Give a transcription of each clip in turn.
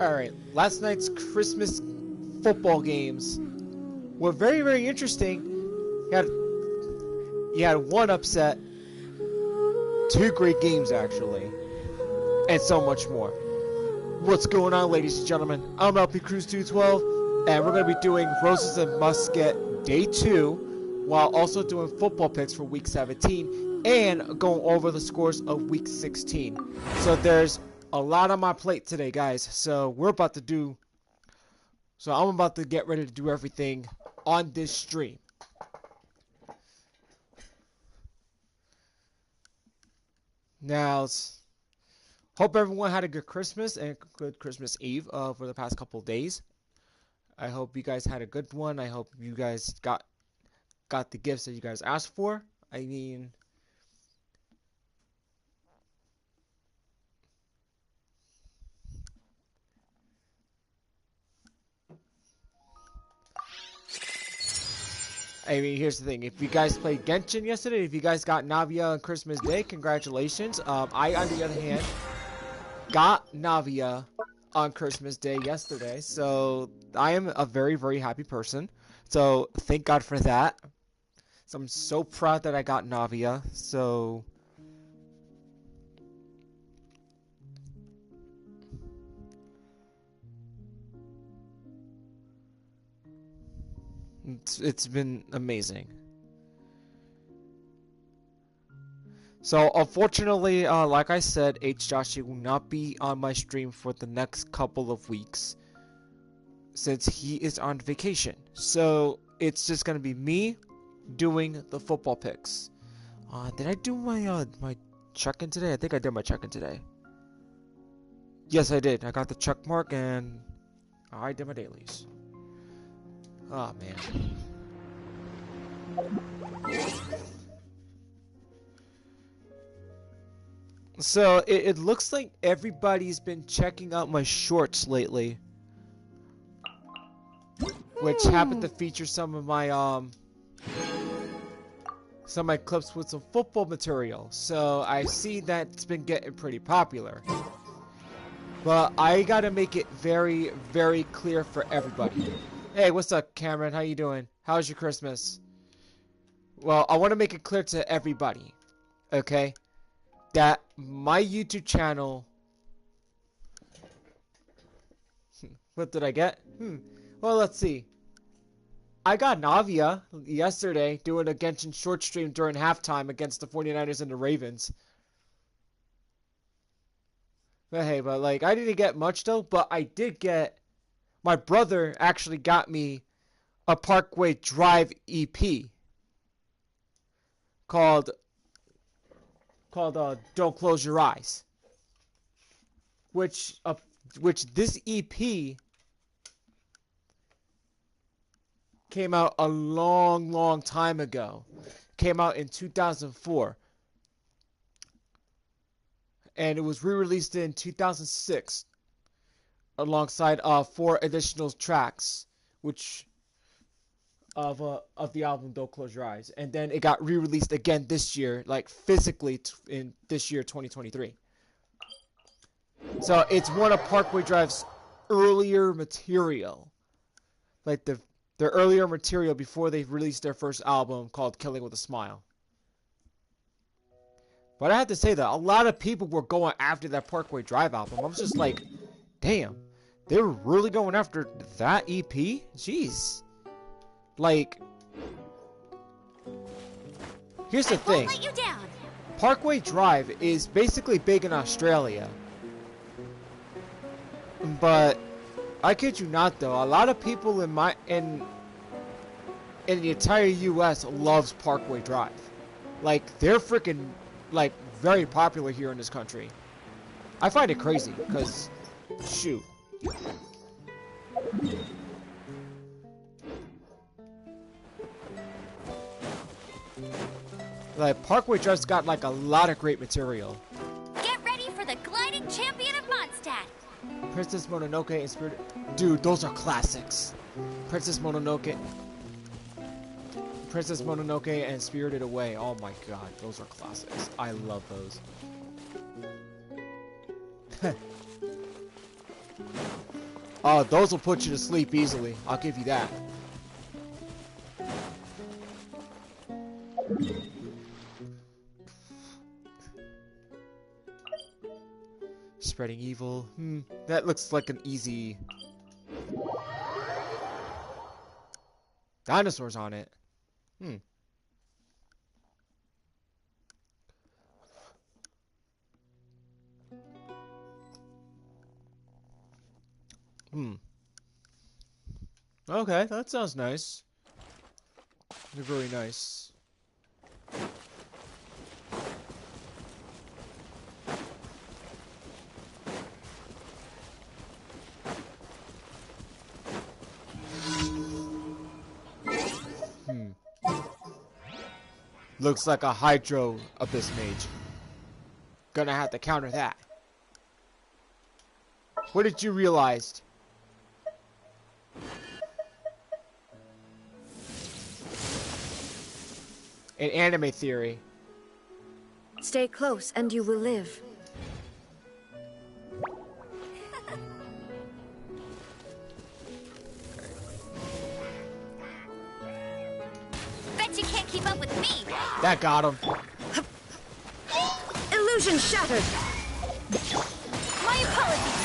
Alright, last night's Christmas football games were very, very interesting. You had one upset, two great games actually, and so much more. What's going on, ladies and gentlemen? I'm Lpcruz212, and we're going to be doing Roses and Musket Day 2, while also doing football picks for Week 17, and going over the scores of Week 16. So there's a lot on my plate today, guys. So I'm about to get ready to do everything on this stream. Now, hope everyone had a good Christmas and good Christmas Eve for the past couple of days. I hope you guys had a good one. I hope you guys got the gifts that you guys asked for. I mean, here's the thing. If you guys played Genshin yesterday, if you guys got Navia on Christmas Day, congratulations. I, on the other hand, got Navia on Christmas Day yesterday, so I am a very, very happy person. So thank God for that. So I'm so proud that I got Navia. So it's been amazing. So unfortunately, like I said, Joshi will not be on my stream for the next couple of weeks since he is on vacation. So it's just gonna be me doing the football picks. Did I do my my check-in today? I think I did my check-in today. Yes, I did. I got the check mark and I did my dailies. Oh man. So it looks like everybody's been checking out my shorts lately, which happened to feature some of my clips with some football material. So I see that it's been getting pretty popular. But I gotta make it very, very clear for everybody. Hey, what's up, Cameron? How you doing? How's your Christmas? Well, I want to make it clear to everybody, okay, that my YouTube channel... What did I get? Well, let's see. I got Navia yesterday doing a Genshin short stream during halftime against the 49ers and the Ravens. But hey, I didn't get much though, but I did get... My brother actually got me a Parkway Drive EP called Don't Close Your Eyes, which this EP came out a long time ago. Came out in 2004. And it was re-released in 2006 alongside 4 additional tracks, which of the album Don't Close Your Eyes. And then it got re-released again this year, like physically in this year 2023. So it's one of Parkway Drive's earlier material, like their earlier material before they released their first album called Killing with a Smile. But I have to say that a lot of people were going after that Parkway Drive album. I was just like, damn, they were really going after that EP? Jeez. Like, here's the thing. Won't let you down. Parkway Drive is basically big in Australia. But I kid you not though, a lot of people in the entire US loves Parkway Drive. Like, they're freaking very popular here in this country. I find it crazy because shoot. Like, Parkway Drive's got a lot of great material. Get ready for the gliding champion of Mondstadt. Princess Mononoke and Spirit... Dude, those are classics. Princess Mononoke and Spirited Away. Oh my god, those are classics. I love those. Oh, those will put you to sleep easily. I'll give you that. Spreading evil. That looks like an easy... Dinosaurs on it. Okay, that sounds nice. They're very nice. Looks like a Hydro Abyss Mage. Gonna have to counter that. What did you realize? An anime theory. Stay close and you will live. Bet you can't keep up with me. That got him. Illusion shattered. My apologies.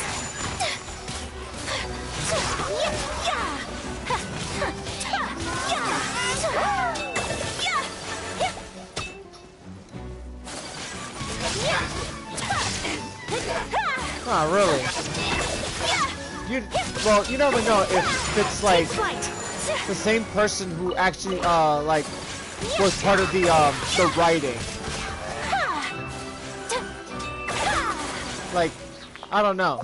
Oh, really? Well, you never know if it's like the same person who actually like was part of the writing. Like, I don't know.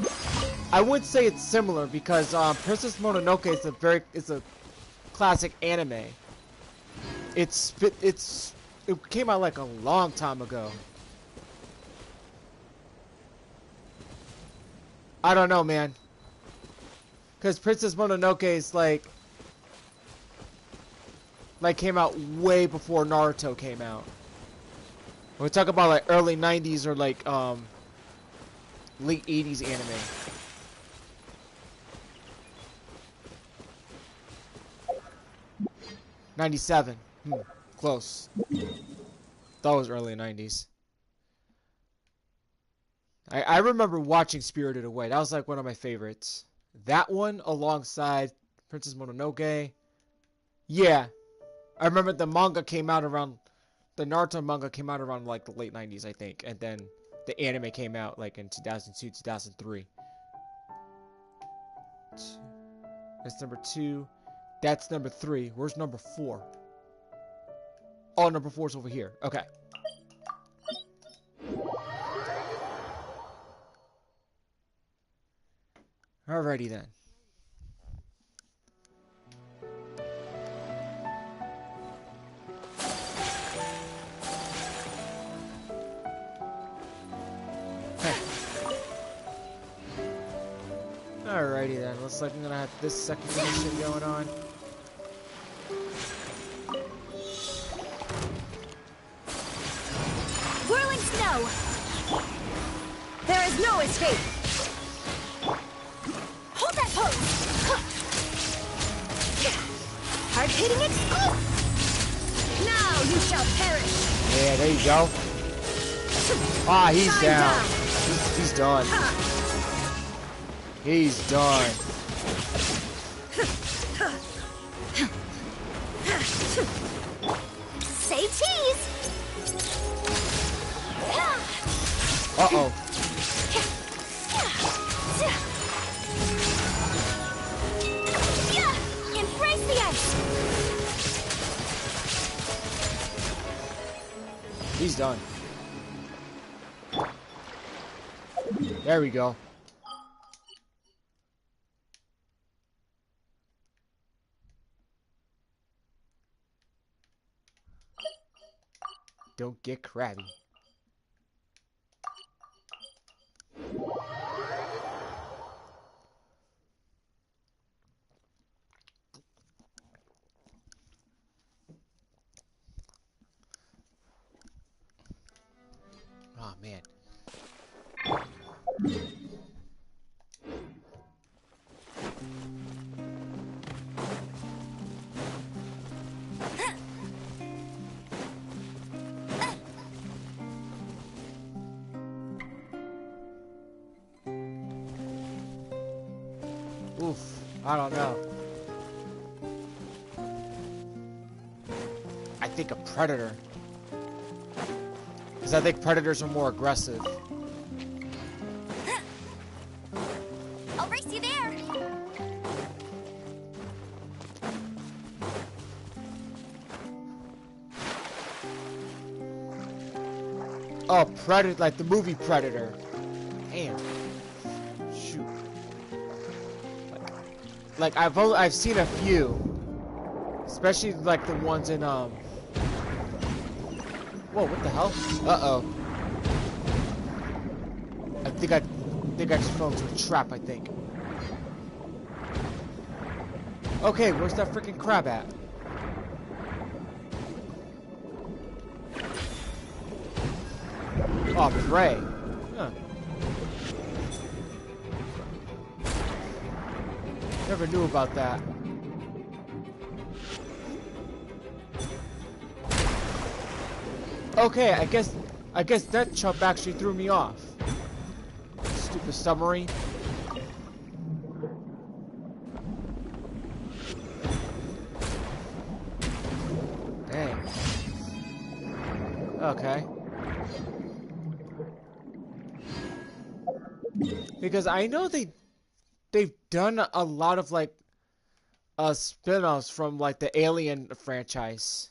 I would say it's similar because Princess Mononoke is a classic anime. It came out like a long time ago. I don't know, man. Because Princess Mononoke is like came out way before Naruto came out. When we talk about like early 90s or like late 80s anime. '97. Close. That was early 90s. I remember watching Spirited Away. That was like one of my favorites. That one alongside Princess Mononoke. Yeah. I remember the manga came out around... The Naruto manga came out around like the late 90s, I think. And then the anime came out like in 2002, 2003. That's number 2. That's number 3. Where's number 4? Oh, number 4 is over here. Okay. Alrighty then. Alrighty then. Looks like I'm gonna have this second mission going on. Whirling snow! There is no escape! Hold that pose. Hard hitting it! Now you shall perish! Yeah, there you go. Ah, he's Shine down. He's done. He's done. Say cheese. Uh-oh. Embrace the ice. He's done. There we go. Don't get crabby. Oh, man. Oof. I don't know. I think a predator. Because I think predators are more aggressive. I'll race you there. Oh, Predator, like the movie Predator. Damn. Shoot. Like I've seen a few, especially like the ones in Whoa, what the hell? Uh-oh. I think I just fell into a trap. I think. Okay, where's that freaking crab at? Oh, prey. Huh. Never knew about that. Okay, I guess that chump actually threw me off. Stupid submarine. Dang. Okay. Because I know they've done a lot of like spin-offs from like the Alien franchise.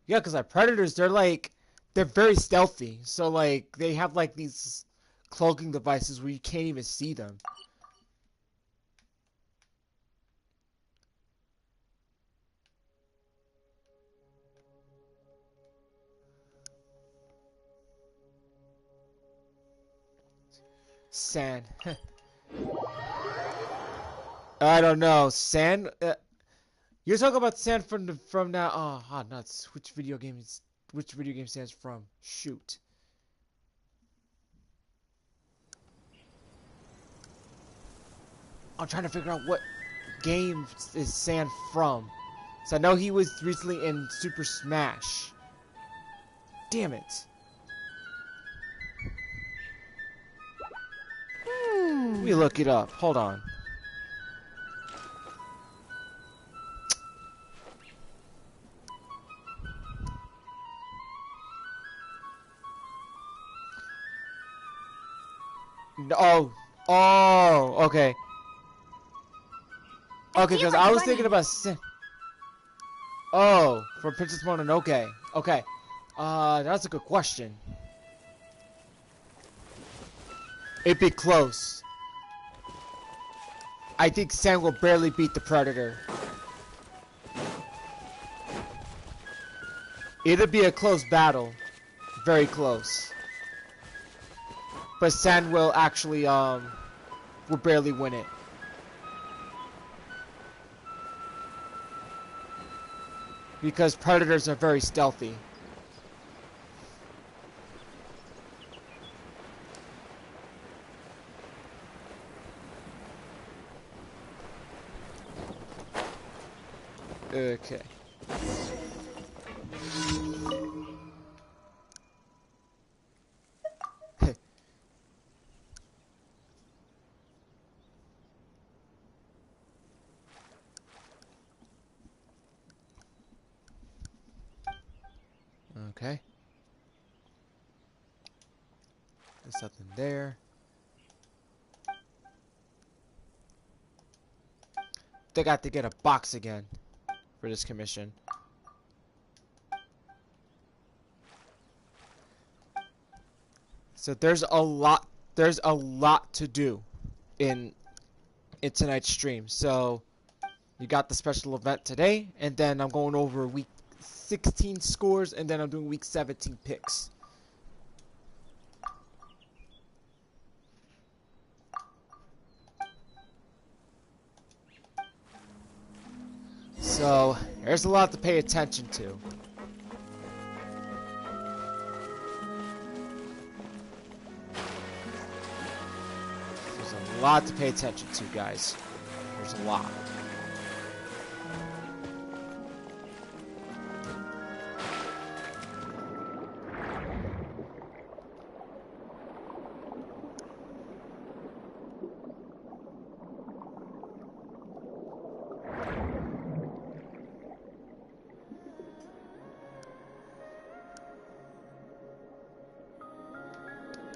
Yeah, because like predators, they're very stealthy. So like they have like these cloaking devices where you can't even see them. Sand. I don't know. Sand. You're talking about sand from now. Oh, nuts. Which video game sand's from? Shoot. I'm trying to figure out what game is Sand from. So I know he was recently in Super Smash. Damn it. Let me look it up. Hold on. Oh. Oh, okay. Okay, because I was thinking about Sin. Oh, for Princess Mononoke. Okay. That's a good question. It'd be close. I think Sam will barely beat the Predator. It'll be a close battle. Very close. But Sam will actually, will barely win it. Because predators are very stealthy. Okay. Okay. There's something there. They got to get a box again for this commission. So there's a lot to do in tonight's stream. So you got the special event today, and then I'm going over week 16 scores, and then I'm doing week 17 picks. So there's a lot to pay attention to. There's a lot to pay attention to, guys. There's a lot.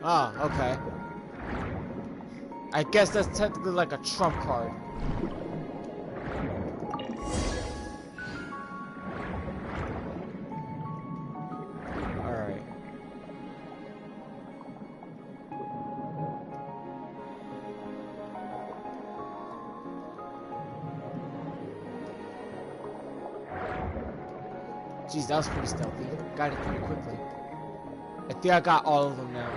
Ah, okay. I guess that's technically like a trump card. Alright. Jeez, that was pretty stealthy. Got it pretty quickly. I think I got all of them now.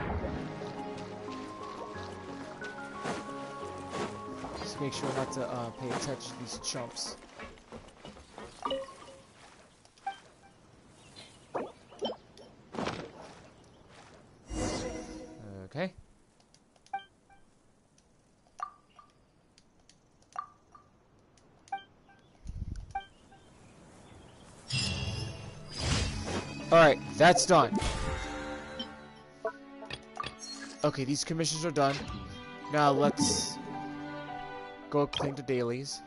Just make sure not to pay attention to these chumps. Okay. Alright, that's done. Okay, these commissions are done. Now let's go clean the dailies.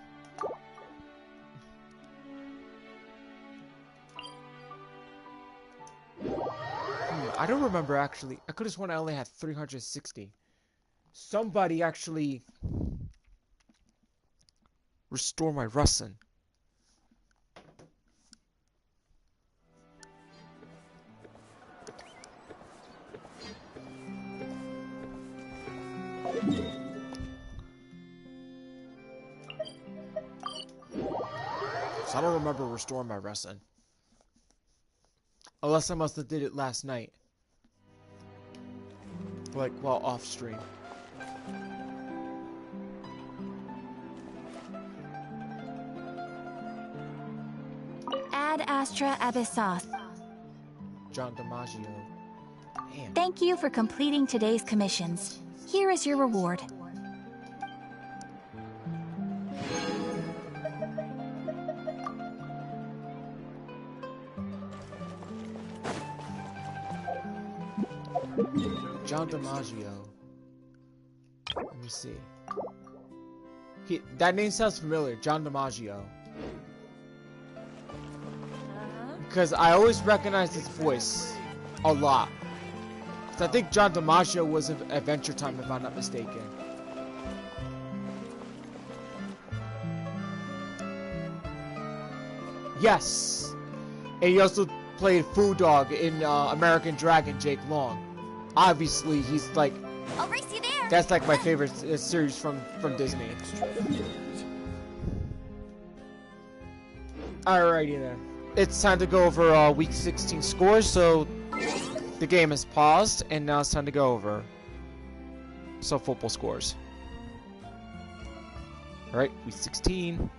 I don't remember actually. I could have sworn I only had 360. Somebody actually restore my Russin. So I don't remember restoring my Russin. Unless I must have did it last night. Like, while off stream. Ad Astra Abyssos. John DiMaggio. Damn. Thank you for completing today's commissions. Here is your reward. John DiMaggio. Let me see. That name sounds familiar. John DiMaggio. Because I always recognize his voice a lot. Because I think John DiMaggio was in Adventure Time, if I'm not mistaken. Yes! And he also played Food Dog in American Dragon, Jake Long. Obviously, he's like... I'll race you there. That's like my favorite series from Disney. Alrighty then. It's time to go over week 16 scores, so the game is paused, and now it's time to go over some football scores. Alright, week 16.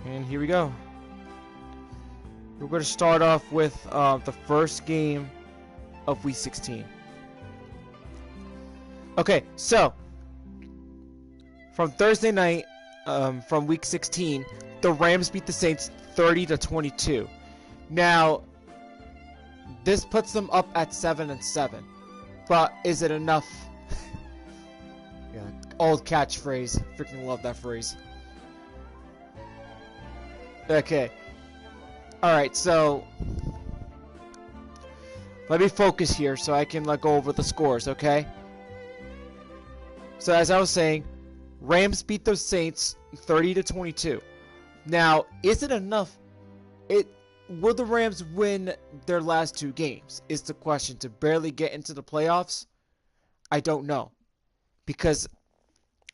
And here we go. We're going to start off with the first game of week 16. Okay, so from Thursday night, from week 16, the Rams beat the Saints 30-22. Now, this puts them up at 7-7, but is it enough? Yeah, old catchphrase. Freaking love that phrase. Okay. Alright, so let me focus here so I can go over the scores, okay? So as I was saying, Rams beat the Saints 30-22. Now, is it enough? Will the Rams win their last two games? Is the question to barely get into the playoffs? I don't know. Because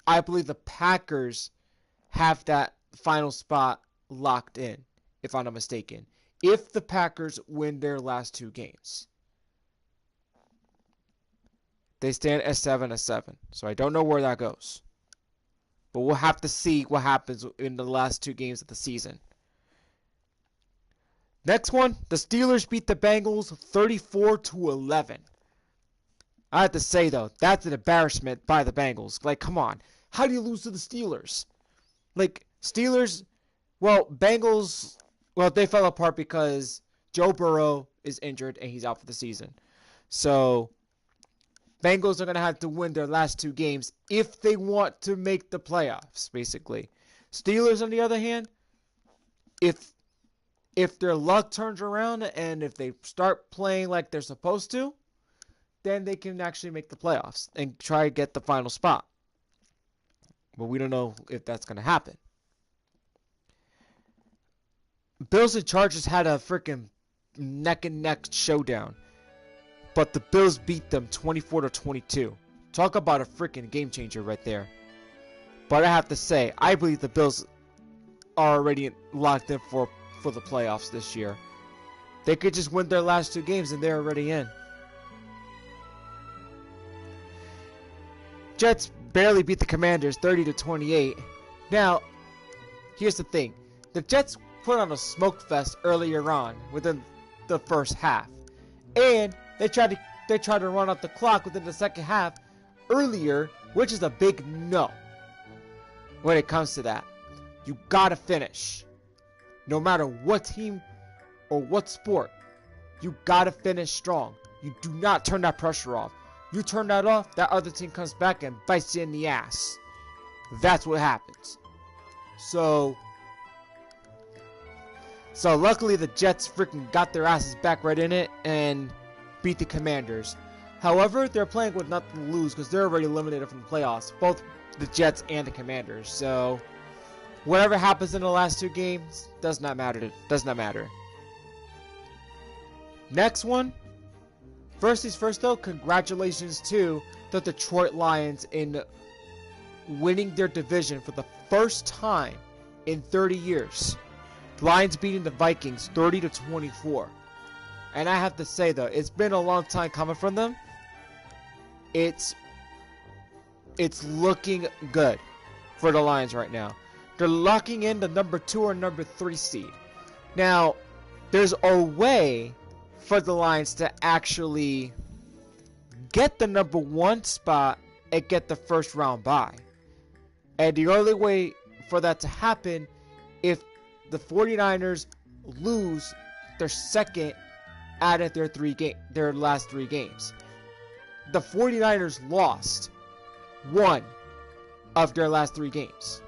I believe the Packers have that final spot locked in, if I'm not mistaken. If the Packers win their last two games, they stand at 7-7. So I don't know where that goes. But we'll have to see what happens in the last two games of the season. Next one, the Steelers beat the Bengals 34-11. I have to say, though, that's an embarrassment by the Bengals. Like, come on. How do you lose to the Steelers? Like, Steelers, Bengals, they fell apart because Joe Burrow is injured and he's out for the season. So, Bengals are going to have to win their last two games if they want to make the playoffs, basically. Steelers, on the other hand, if their luck turns around and if they start playing like they're supposed to, then they can actually make the playoffs and try to get the final spot. But we don't know if that's going to happen. Bills and Chargers had a freaking neck and neck showdown, but the Bills beat them 24-22. Talk about a freaking game changer right there. But I have to say, I believe the Bills are already locked in for the playoffs this year. They could just win their last 2 games and they're already in. Jets barely beat the Commanders 30-28. Now, here's the thing. The Jets put on a smoke fest earlier on within the first half. And they tried to run out the clock within the second half earlier, which is a big no when it comes to that. You gotta finish. No matter what team or what sport, you gotta finish strong. You do not turn that pressure off. You turn that off, that other team comes back and bites you in the ass. That's what happens. So luckily the Jets freaking got their asses back right in it and beat the Commanders. However, they're playing with nothing to lose because they're already eliminated from the playoffs. Both the Jets and the Commanders. So whatever happens in the last 2 games does not matter. Does not matter. Next one. First things first though, congratulations to the Detroit Lions in winning their division for the first time in 30 years. Lions beating the Vikings 30-24. And I have to say though, it's been a long time coming from them. It's looking good for the Lions right now. They're locking in the number 2 or number 3 seed. Now, there's a way for the Lions to actually get the number 1 spot and get the first round bye. And the only way for that to happen if the 49ers lose their second out of their last 3 games. The 49ers lost 1 of their last 3 games.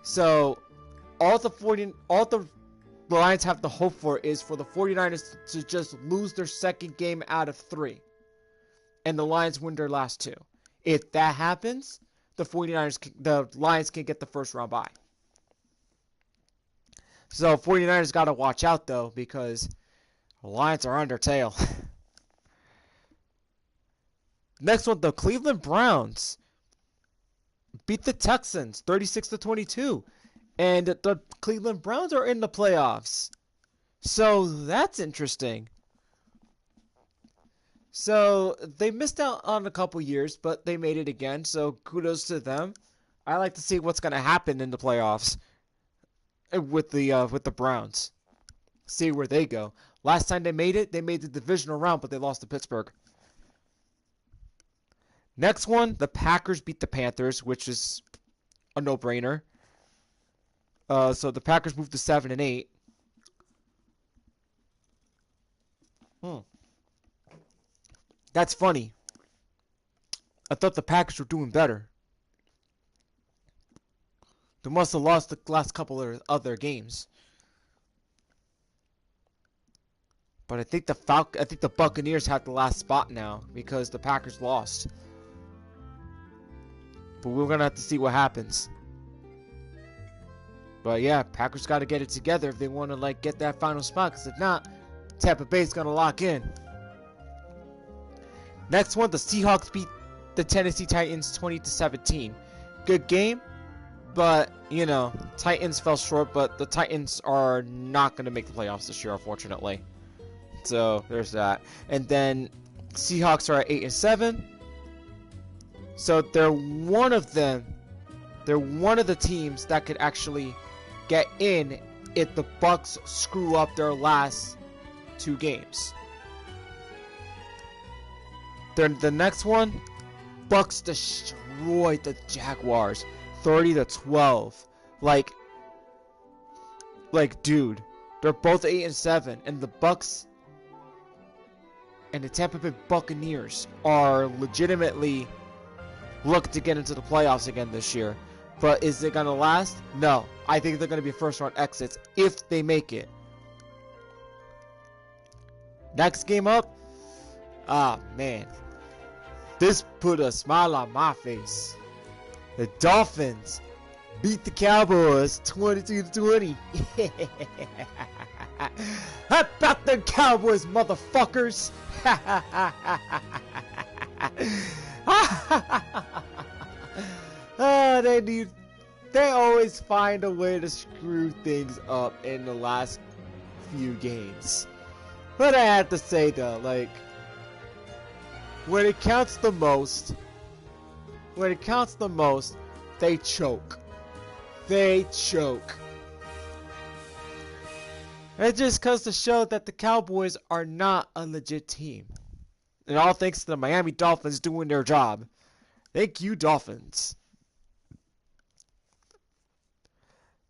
So all the Lions have to hope for is for the 49ers to just lose their second game out of 3. And the Lions win their last 2. If that happens, the Lions can get the first round bye. So 49ers got to watch out though, because the Lions are on their tail. Next one, the Cleveland Browns beat the Texans 36-22. And the Cleveland Browns are in the playoffs. So that's interesting. So they missed out on a couple years, but they made it again. So kudos to them. I like to see what's going to happen in the playoffs with the Browns. See where they go. Last time they made the divisional round, but they lost to Pittsburgh. Next one, the Packers beat the Panthers, which is a no-brainer. So the Packers moved to 7-8. That's funny. I thought the Packers were doing better. They must have lost the last couple of other games. But I think the Buccaneers have the last spot now because the Packers lost. But we're gonna have to see what happens. But yeah, Packers got to get it together if they want to get that final spot. Because if not, Tampa Bay's gonna lock in. Next one, the Seahawks beat the Tennessee Titans 20-17. Good game, but Titans fell short. But the Titans are not gonna make the playoffs this year, unfortunately. So there's that. And then Seahawks are at 8-7. So they're one of them. They're one of the teams that could actually get in if the Bucks screw up their last 2 games. Then the next one, Bucks destroyed the Jaguars 30-12. Like dude, they're both 8-7, and the Bucks and the Tampa Bay Buccaneers are legitimately looking to get into the playoffs again this year. But is it going to last? No. I think they're going to be first round exits if they make it. Next game up, Ah, man. This put a smile on my face. The Dolphins beat the Cowboys 22-20. How about them Cowboys, motherfuckers? They always find a way to screw things up in the last few games. But I have to say though, like, when it counts the most, they choke. They choke. And it just goes to show that the Cowboys are not a legit team. And all thanks to the Miami Dolphins doing their job. Thank you, Dolphins.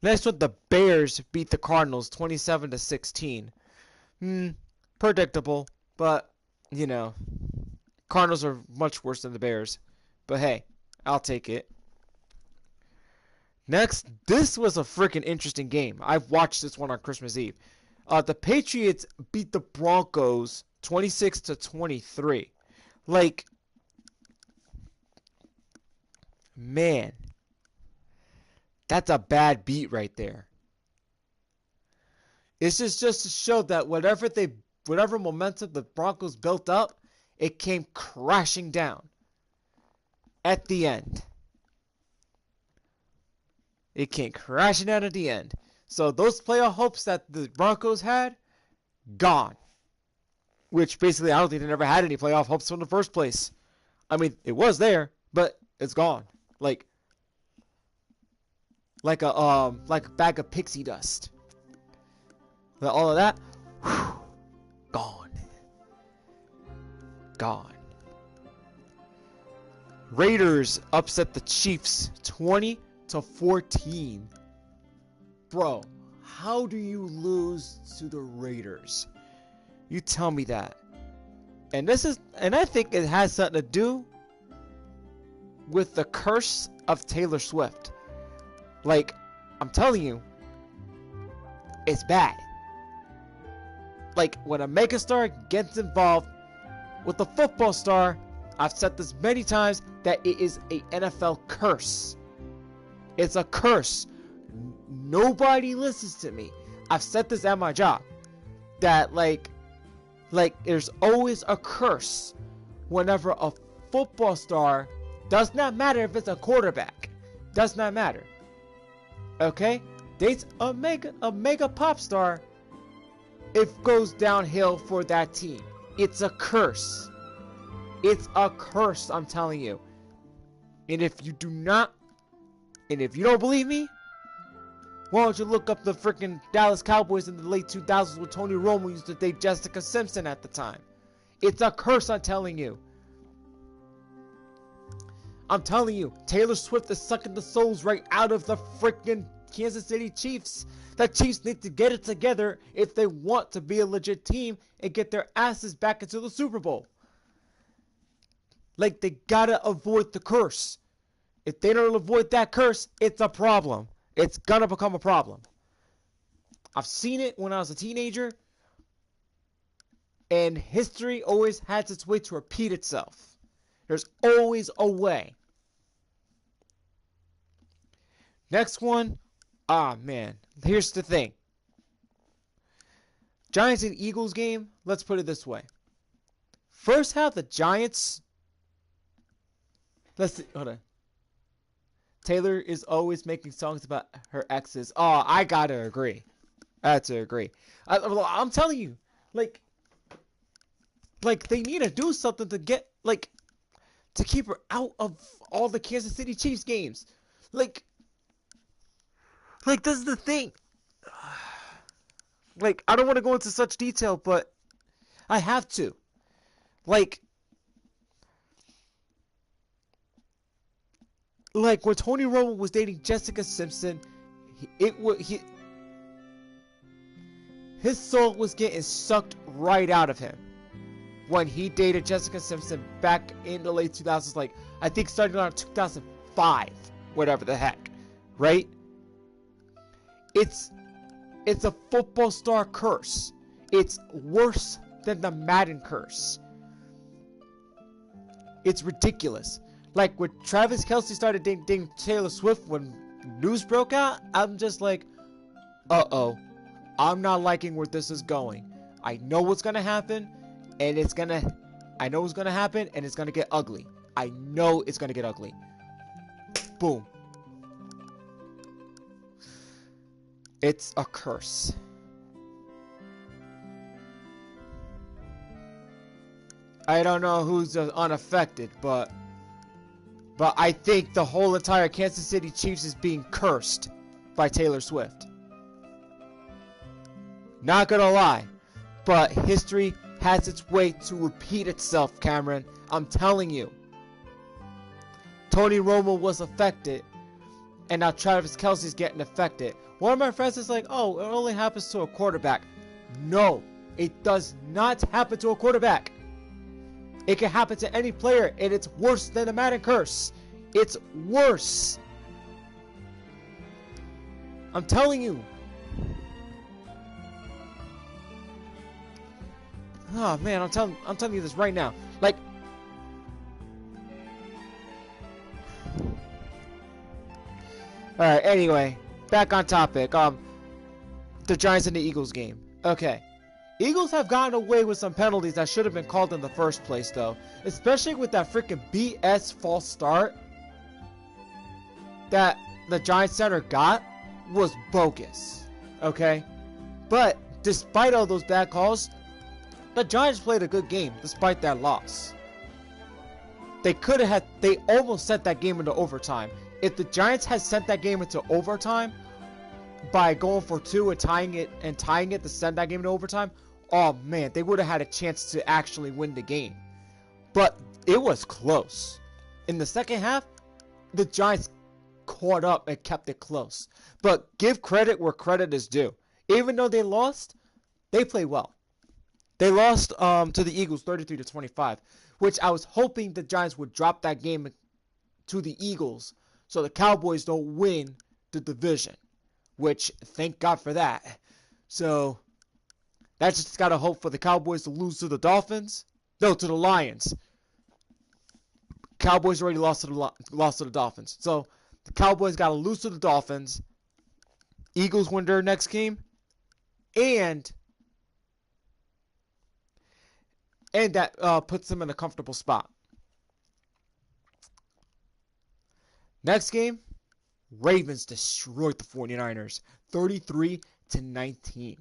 Next one, the Bears beat the Cardinals 27-16. Predictable, but, you know, Cardinals are much worse than the Bears. But hey, I'll take it. Next, this was a freaking interesting game. I've watched this one on Christmas Eve. The Patriots beat the Broncos 26-23. Like, man, that's a bad beat right there. It's just to show that whatever momentum the Broncos built up, it came crashing down at the end. It came crashing down at the end. So those playoff hopes that the Broncos had, gone. Which basically I don't think they never had any playoff hopes from the first place. I mean, it was there, but it's gone. Like a bag of pixie dust. All of that, whew, gone. Gone. Raiders upset the Chiefs 20-14. Bro, how do you lose to the Raiders? You tell me that. And I think it has something to do with the curse of Taylor Swift. Like, I'm telling you, it's bad. Like, when a megastar gets involved with a football star, I've said this many times, that it is a NFL curse. It's a curse. Nobody listens to me. I've said this at my job. That, like, there's always a curse whenever a football star, does not matter if it's a quarterback, does not matter. Okay? Dates a mega pop star, it goes downhill for that team. It's a curse. It's a curse, I'm telling you. And if you don't believe me, why don't you look up the freaking Dallas Cowboys in the late 2000s when Tony Romo used to date Jessica Simpson at the time. It's a curse, I'm telling you. I'm telling you, Taylor Swift is sucking the souls right out of the freaking Kansas City Chiefs. The Chiefs need to get it together if they want to be a legit team and get their asses back into the Super Bowl. Like, they gotta avoid the curse. If they don't avoid that curse, it's a problem. It's gonna become a problem. I've seen it when I was a teenager. And history always has its way to repeat itself. There's always a way. Next one. Ah, man. Here's the thing. Giants and Eagles game. Let's put it this way. First half, the Giants. Let's see. Hold on. Taylor is always making songs about her exes. Oh, I gotta agree. I have to agree. I'm telling you. Like they need to do something to get, to keep her out of all the Kansas City Chiefs games. Like, this is the thing. I don't want to go into such detail, but I have to. When Tony Romo was dating Jessica Simpson, his soul was getting sucked right out of him. When he dated Jessica Simpson back in the late 2000s, I think starting around 2005, whatever the heck, right? It's a football star curse. It's worse than the Madden curse. It's ridiculous. Like when Travis Kelce started dating Taylor Swift when news broke out, I'm just like, uh-oh. I'm not liking where this is going. I know what's gonna happen, and I know what's gonna happen, and it's gonna get ugly. I know it's gonna get ugly. Boom. It's a curse. I don't know who's unaffected, but I think the whole entire Kansas City Chiefs is being cursed by Taylor Swift. Not gonna lie, but history has its way to repeat itself, Cameron. I'm telling you. Tony Romo was affected, and now Travis Kelce's getting affected. One of my friends is like, oh, it only happens to a quarterback. No, it does not happen to a quarterback. It can happen to any player, and it's worse than a Madden curse. It's worse. I'm telling you. Oh man, I'm telling you this right now. Like, all right. Anyway, back on topic. The Giants and the Eagles game. Okay. Eagles have gotten away with some penalties that should have been called in the first place, though. Especially with that freaking BS false start that the Giants center got was bogus. Okay? But despite all those bad calls, the Giants played a good game despite that loss. They almost sent that game into overtime. If the Giants had sent that game into overtime by going for 2 and tying it to send that game into overtime, oh man, they would have had a chance to actually win the game. But it was close. In the second half, the Giants caught up and kept it close. But give credit where credit is due. Even though they lost, they played well. They lost to the Eagles 33-25, which I was hoping the Giants would drop that game to the Eagles so the Cowboys don't win the division. Which, thank God for that. So, that's just got to hope for the Cowboys to lose to the Dolphins. No, to the Lions. Cowboys already lost to the Dolphins. So, the Cowboys got to lose to the Dolphins. Eagles win their next game. And that puts them in a comfortable spot. Next game, Ravens destroyed the 49ers 33-19.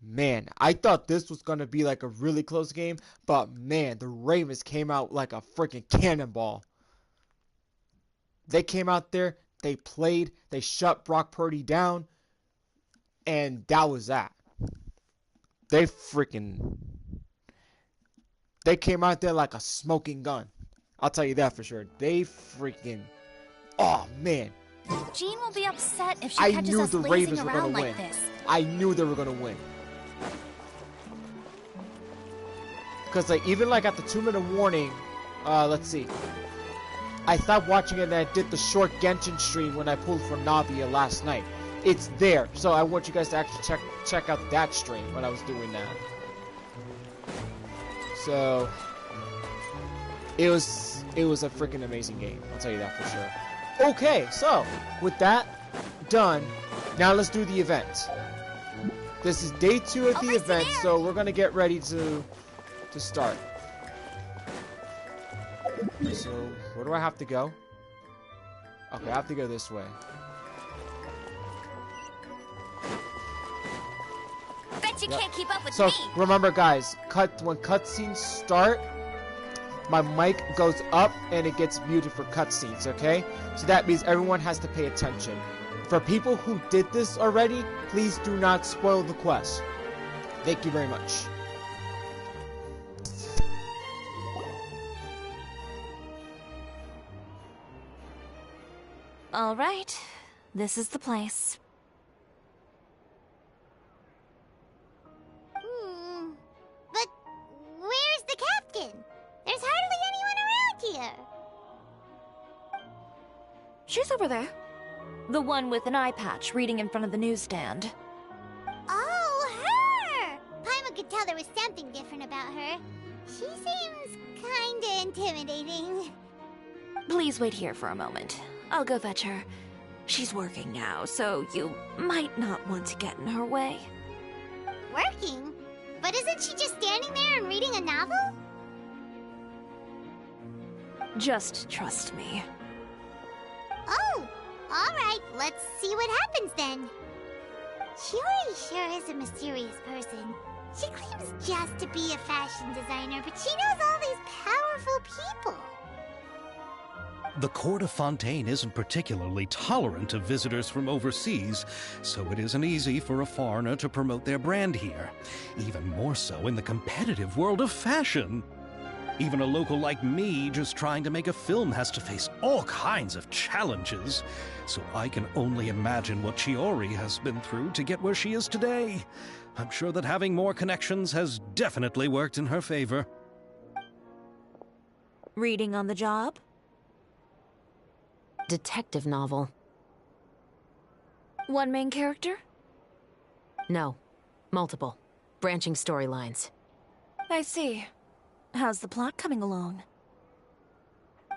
Man, I thought this was going to be like a really close game, but man, the Ravens came out like a freaking cannonball. They came out there, they played, they shut Brock Purdy down, and that was that. They came out there like a smoking gun. I'll tell you that for sure. Oh man. Jean will be upset if she catches us lazing around like this. I knew they were gonna win. Because like even like at the 2-minute warning, let's see. I stopped watching it and I did the short Genshin stream when I pulled from Navia last night. It's there, so I want you guys to actually check out that stream when I was doing that. So it was a freaking amazing game. I'll tell you that for sure. Okay, so with that done, now let's do the event. This is day 2 of the event, so we're gonna get ready to start. So where do I have to go? Okay, I have to go this way. Bet you can't keep up with so me. Remember, guys, when cutscenes start, my mic goes up and it gets muted for cutscenes, okay? So that means everyone has to pay attention. For people who did this already, please do not spoil the quest. Thank you very much. All right, this is the place. But where's the captain? There's hardly anyone around here. She's over there. The one with an eye patch reading in front of the newsstand. Oh, her! Paimon could tell there was something different about her. She seems kinda intimidating. Please wait here for a moment. I'll go fetch her. She's working now, so you might not want to get in her way. Working? But isn't she just standing there and reading a novel? Just trust me. Oh, alright, let's see what happens then. Shiori sure is a mysterious person. She claims just to be a fashion designer, but she knows all these powerful people. The court of Fontaine isn't particularly tolerant of visitors from overseas, so it isn't easy for a foreigner to promote their brand here. Even more so in the competitive world of fashion. Even a local like me just trying to make a film has to face all kinds of challenges. So I can only imagine what Chiori has been through to get where she is today. I'm sure that having more connections has definitely worked in her favor. Reading on the job? Detective novel. One main character? No. Multiple. Branching storylines. I see. How's the plot coming along?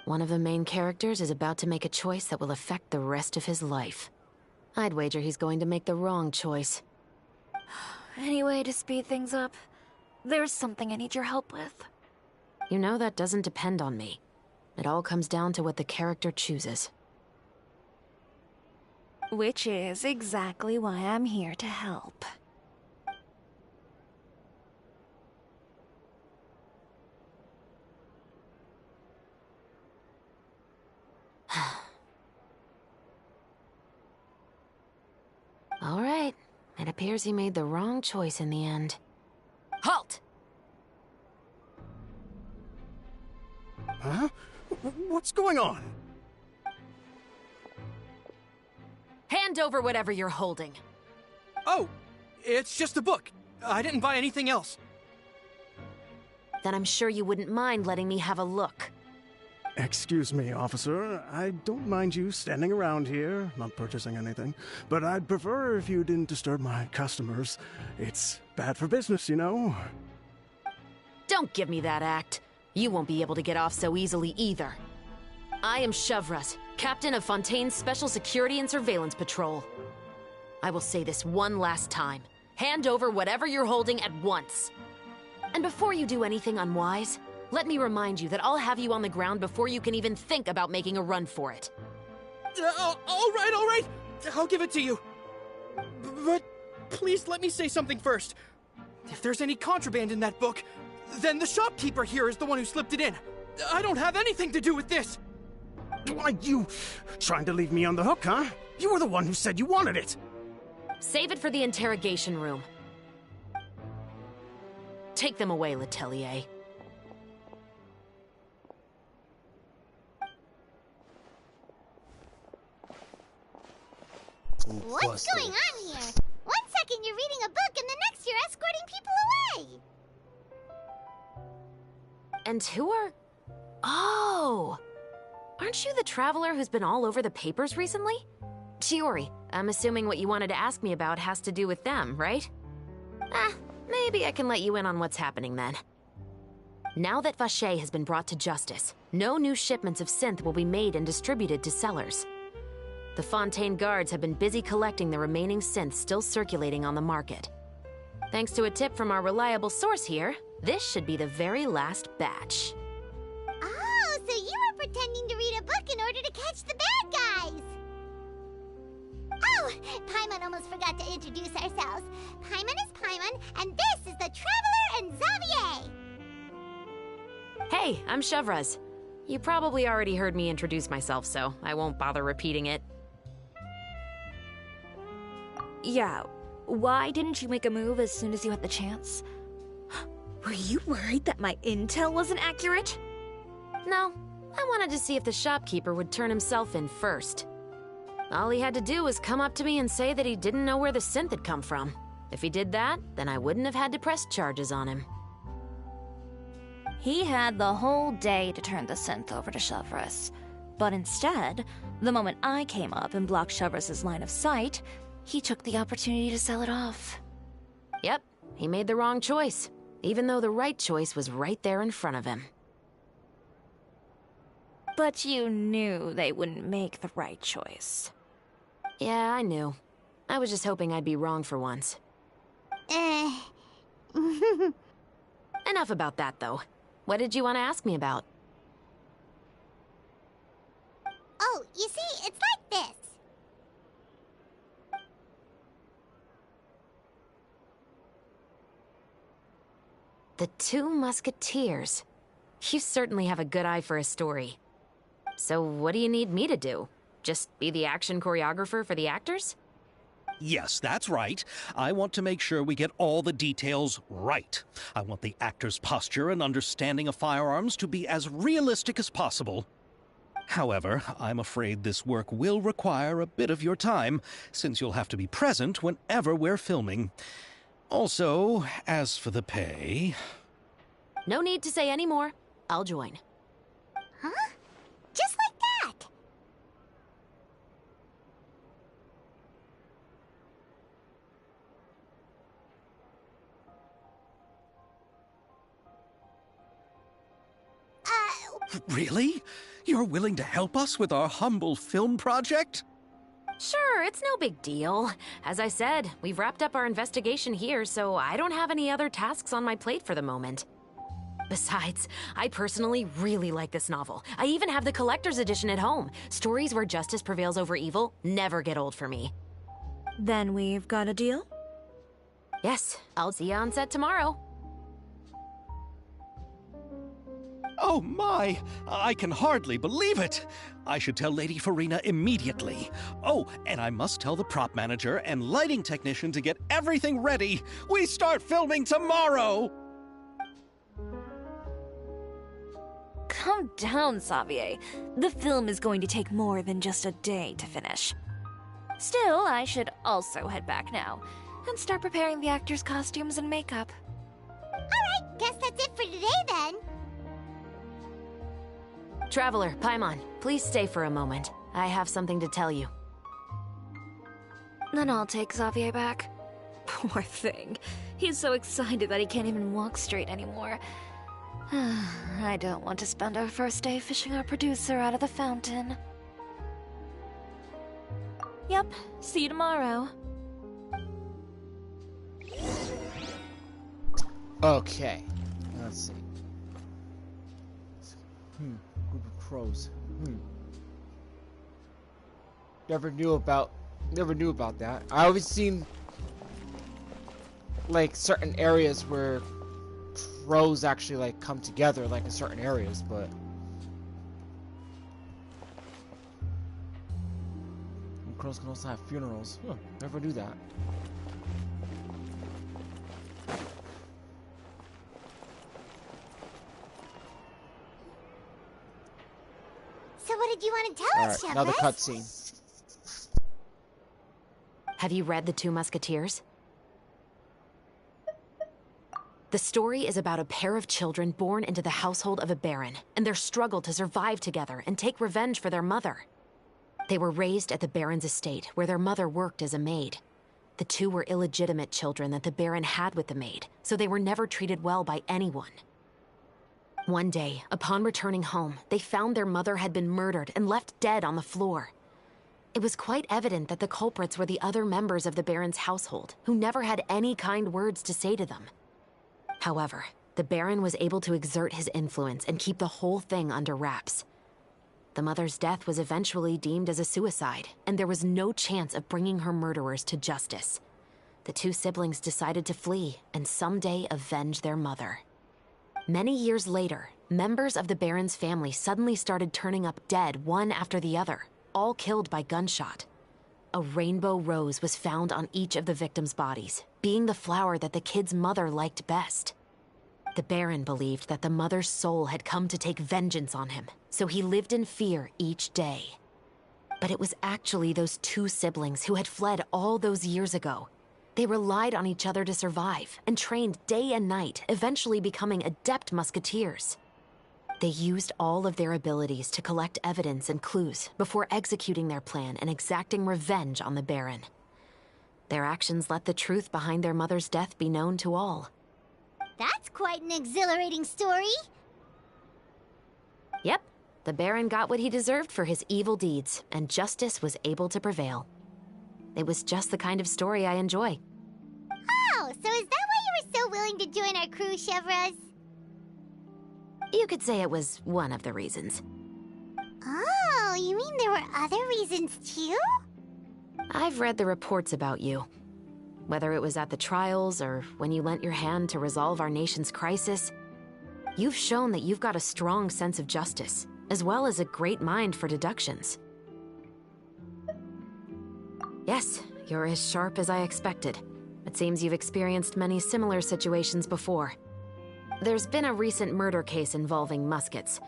One of the main characters is about to make a choice that will affect the rest of his life. I'd wager he's going to make the wrong choice. Any way to speed things up? There's something I need your help with. You know that doesn't depend on me. It all comes down to what the character chooses. Which is exactly why I'm here to help. All right. It appears he made the wrong choice in the end. Halt! Huh? What's going on? Hand over whatever you're holding. Oh, it's just a book. I didn't buy anything else. Then I'm sure you wouldn't mind letting me have a look. Excuse me, officer. I don't mind you standing around here, not purchasing anything, but I'd prefer if you didn't disturb my customers. It's bad for business, you know? Don't give me that act. You won't be able to get off so easily either. I am Chevras, captain of Fontaine's Special Security and Surveillance Patrol. I will say this one last time. Hand over whatever you're holding at once. And before you do anything unwise, let me remind you that I'll have you on the ground before you can even think about making a run for it. All right. I'll give it to you. But please let me say something first. If there's any contraband in that book, then the shopkeeper here is the one who slipped it in. I don't have anything to do with this. Why, you trying to leave me on the hook, huh? You were the one who said you wanted it. Save it for the interrogation room. Take them away, Letelier. What's going on here? One second you're reading a book and the next you're escorting people away. And who are... Oh! Aren't you the traveler who's been all over the papers recently? Chiori, I'm assuming what you wanted to ask me about has to do with them, right? Maybe I can let you in on what's happening then. Now that Vacher has been brought to justice, no new shipments of synth will be made and distributed to sellers. The Fontaine guards have been busy collecting the remaining synths still circulating on the market. Thanks to a tip from our reliable source here, this should be the very last batch. Oh, so you were pretending to read a book in order to catch the bad guys. Oh, Paimon almost forgot to introduce ourselves. Paimon is Paimon, and this is the Traveler and Xavier. Hey, I'm Chevras. You probably already heard me introduce myself, so I won't bother repeating it. Yeah, why didn't you make a move as soon as you had the chance? Were you worried that my intel wasn't accurate? No, I wanted to see if the shopkeeper would turn himself in first. All he had to do was come up to me and say that he didn't know where the synth had come from. If he did that, then I wouldn't have had to press charges on him. He had the whole day to turn the synth over to Chevras. But instead, the moment I came up and blocked Chevras' line of sight, he took the opportunity to sell it off. Yep, he made the wrong choice, even though the right choice was right there in front of him. But you knew they wouldn't make the right choice. Yeah, I knew. I was just hoping I'd be wrong for once. Enough about that, though. What did you want to ask me about? Oh, you see, it's like this. The Two Musketeers. You certainly have a good eye for a story. So what do you need me to do? Just be the action choreographer for the actors? Yes, that's right. I want to make sure we get all the details right. I want the actor's posture and understanding of firearms to be as realistic as possible. However, I'm afraid this work will require a bit of your time, since you'll have to be present whenever we're filming. Also, as for the pay... No need to say any more. I'll join. Huh? Just like that? Really? You're willing to help us with our humble film project? Sure, it's no big deal. As I said, we've wrapped up our investigation here, so I don't have any other tasks on my plate for the moment. Besides, I personally really like this novel. I even have the collector's edition at home. Stories where justice prevails over evil never get old for me. Then we've got a deal? Yes, I'll see you on set tomorrow. Oh my! I can hardly believe it! I should tell Lady Farina immediately. Oh, and I must tell the prop manager and lighting technician to get everything ready. We start filming tomorrow! Calm down, Xavier. The film is going to take more than just a day to finish. Still, I should also head back now and start preparing the actors' costumes and makeup. Alright, guess that's it for today then. Traveler, Paimon, please stay for a moment. I have something to tell you. Then I'll take Xavier back. Poor thing. He's so excited that he can't even walk straight anymore. I don't want to spend our first day fishing our producer out of the fountain. Yep, see you tomorrow. Okay, let's see. Group of crows. Never knew about that. I always seen like certain areas where crows actually like come together, like in certain areas, but and crows can also have funerals. Never knew that. So what did you want to tell us, Alright, another Chevres? cutscene. Have you read The Two Musketeers? The story is about a pair of children born into the household of a baron and their struggle to survive together and take revenge for their mother. They were raised at the baron's estate, where their mother worked as a maid. The two were illegitimate children that the baron had with the maid, so they were never treated well by anyone. One day, upon returning home, they found their mother had been murdered and left dead on the floor. It was quite evident that the culprits were the other members of the baron's household, who never had any kind words to say to them. However, the baron was able to exert his influence and keep the whole thing under wraps. The mother's death was eventually deemed as a suicide, and there was no chance of bringing her murderers to justice. The two siblings decided to flee and someday avenge their mother. Many years later, members of the baron's family suddenly started turning up dead one after the other, all killed by gunshot. A rainbow rose was found on each of the victims' bodies, being the flower that the kid's mother liked best. The baron believed that the mother's soul had come to take vengeance on him, so he lived in fear each day. But it was actually those two siblings who had fled all those years ago. They relied on each other to survive and trained day and night, eventually becoming adept musketeers. They used all of their abilities to collect evidence and clues before executing their plan and exacting revenge on the baron. Their actions let the truth behind their mother's death be known to all. That's quite an exhilarating story. Yep, The Baron got what he deserved for his evil deeds, and justice was able to prevail. It was just the kind of story I enjoy. Oh, so is that why you were so willing to join our crew, Chevraz? You could say it was one of the reasons. Oh, you mean there were other reasons too? I've read the reports about you. Whether it was at the trials or when you lent your hand to resolve our nation's crisis, you've shown that you've got a strong sense of justice, as well as a great mind for deductions. Yes, you're as sharp as I expected. It seems you've experienced many similar situations before. There's been a recent murder case involving muskets.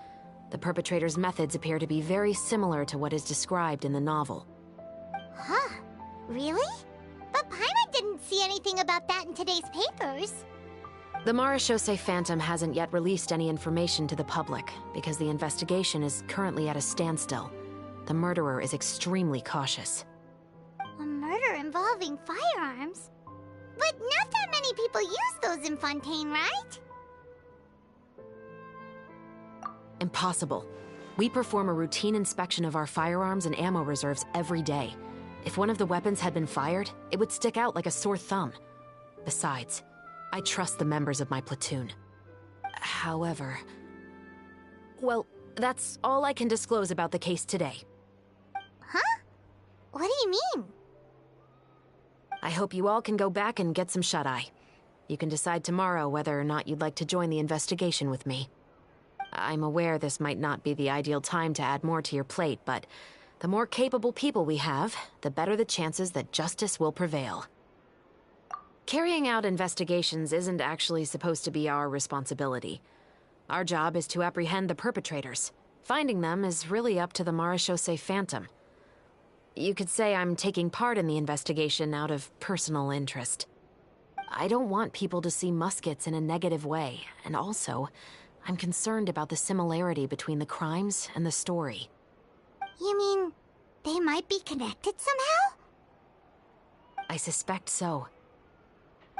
The perpetrator's methods appear to be very similar to what is described in the novel. Huh? Really? But Paimon didn't see anything about that in today's papers. The Marechaussee Phantom hasn't yet released any information to the public because the investigation is currently at a standstill. The murderer is extremely cautious. A murder involving firearms? But not that many people use those in Fontaine, right? Impossible. We perform a routine inspection of our firearms and ammo reserves every day. If one of the weapons had been fired, it would stick out like a sore thumb. Besides, I trust the members of my platoon. However... Well, that's all I can disclose about the case today. Huh? What do you mean? I hope you all can go back and get some shut-eye. You can decide tomorrow whether or not you'd like to join the investigation with me. I'm aware this might not be the ideal time to add more to your plate, but the more capable people we have, the better the chances that justice will prevail. Carrying out investigations isn't actually supposed to be our responsibility. Our job is to apprehend the perpetrators. Finding them is really up to the Marechaussee Phantom. You could say I'm taking part in the investigation out of personal interest. I don't want people to see muskets in a negative way, and also, I'm concerned about the similarity between the crimes and the story. You mean they might be connected somehow? I suspect so.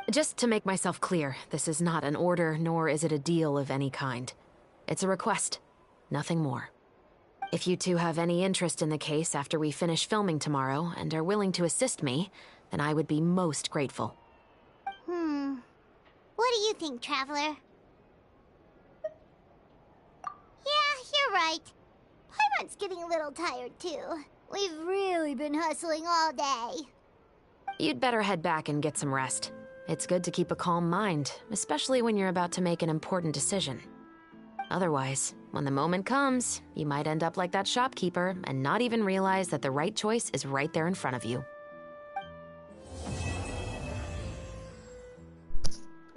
Just to make myself clear, this is not an order, nor is it a deal of any kind. It's a request, nothing more. If you two have any interest in the case after we finish filming tomorrow and are willing to assist me, then I would be most grateful. What do you think, Traveler? Yeah, you're right. Paimon's getting a little tired, too. We've really been hustling all day. You'd better head back and get some rest. It's good to keep a calm mind, especially when you're about to make an important decision. Otherwise, when the moment comes, you might end up like that shopkeeper and not even realize that the right choice is right there in front of you.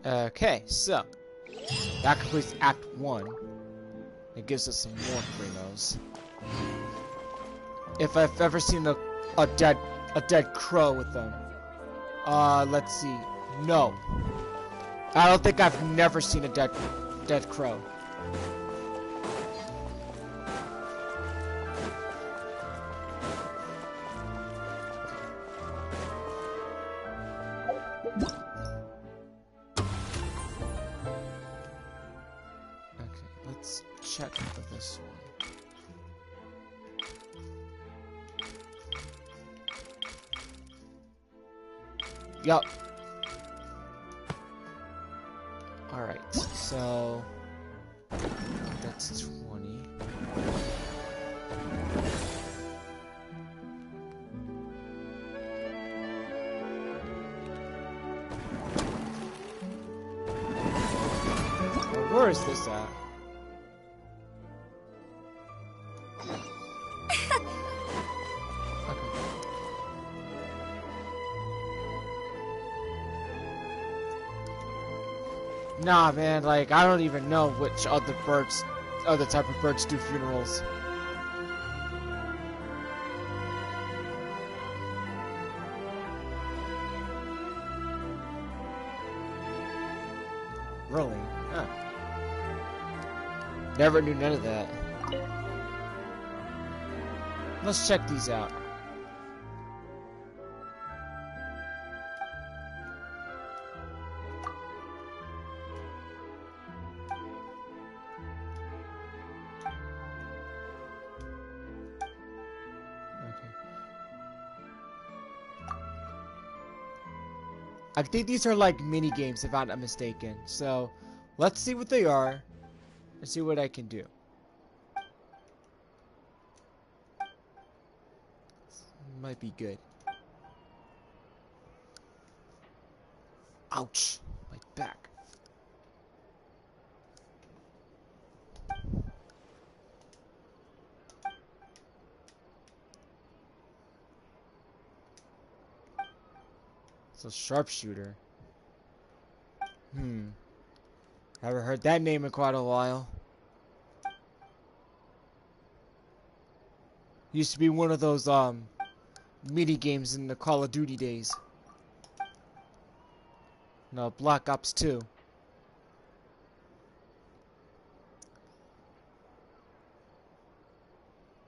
Okay, so that completes Act 1. It gives us some more primos. If I've ever seen a dead crow with them. Let's see. No. I don't think I've never seen a dead crow. Let's check for this one. Yup. Alright, so that's 20. Where is this at? Nah, man, like, I don't even know which other type of birds do funerals. Really? Huh. Never knew none of that. Let's check these out. I think these are like mini games, if I'm not mistaken. So, let's see what they are and see what I can do. Might be good. Ouch, my back. So sharpshooter. Haven't heard that name in quite a while. Used to be one of those mini games in the Call of Duty days. No, Black Ops 2.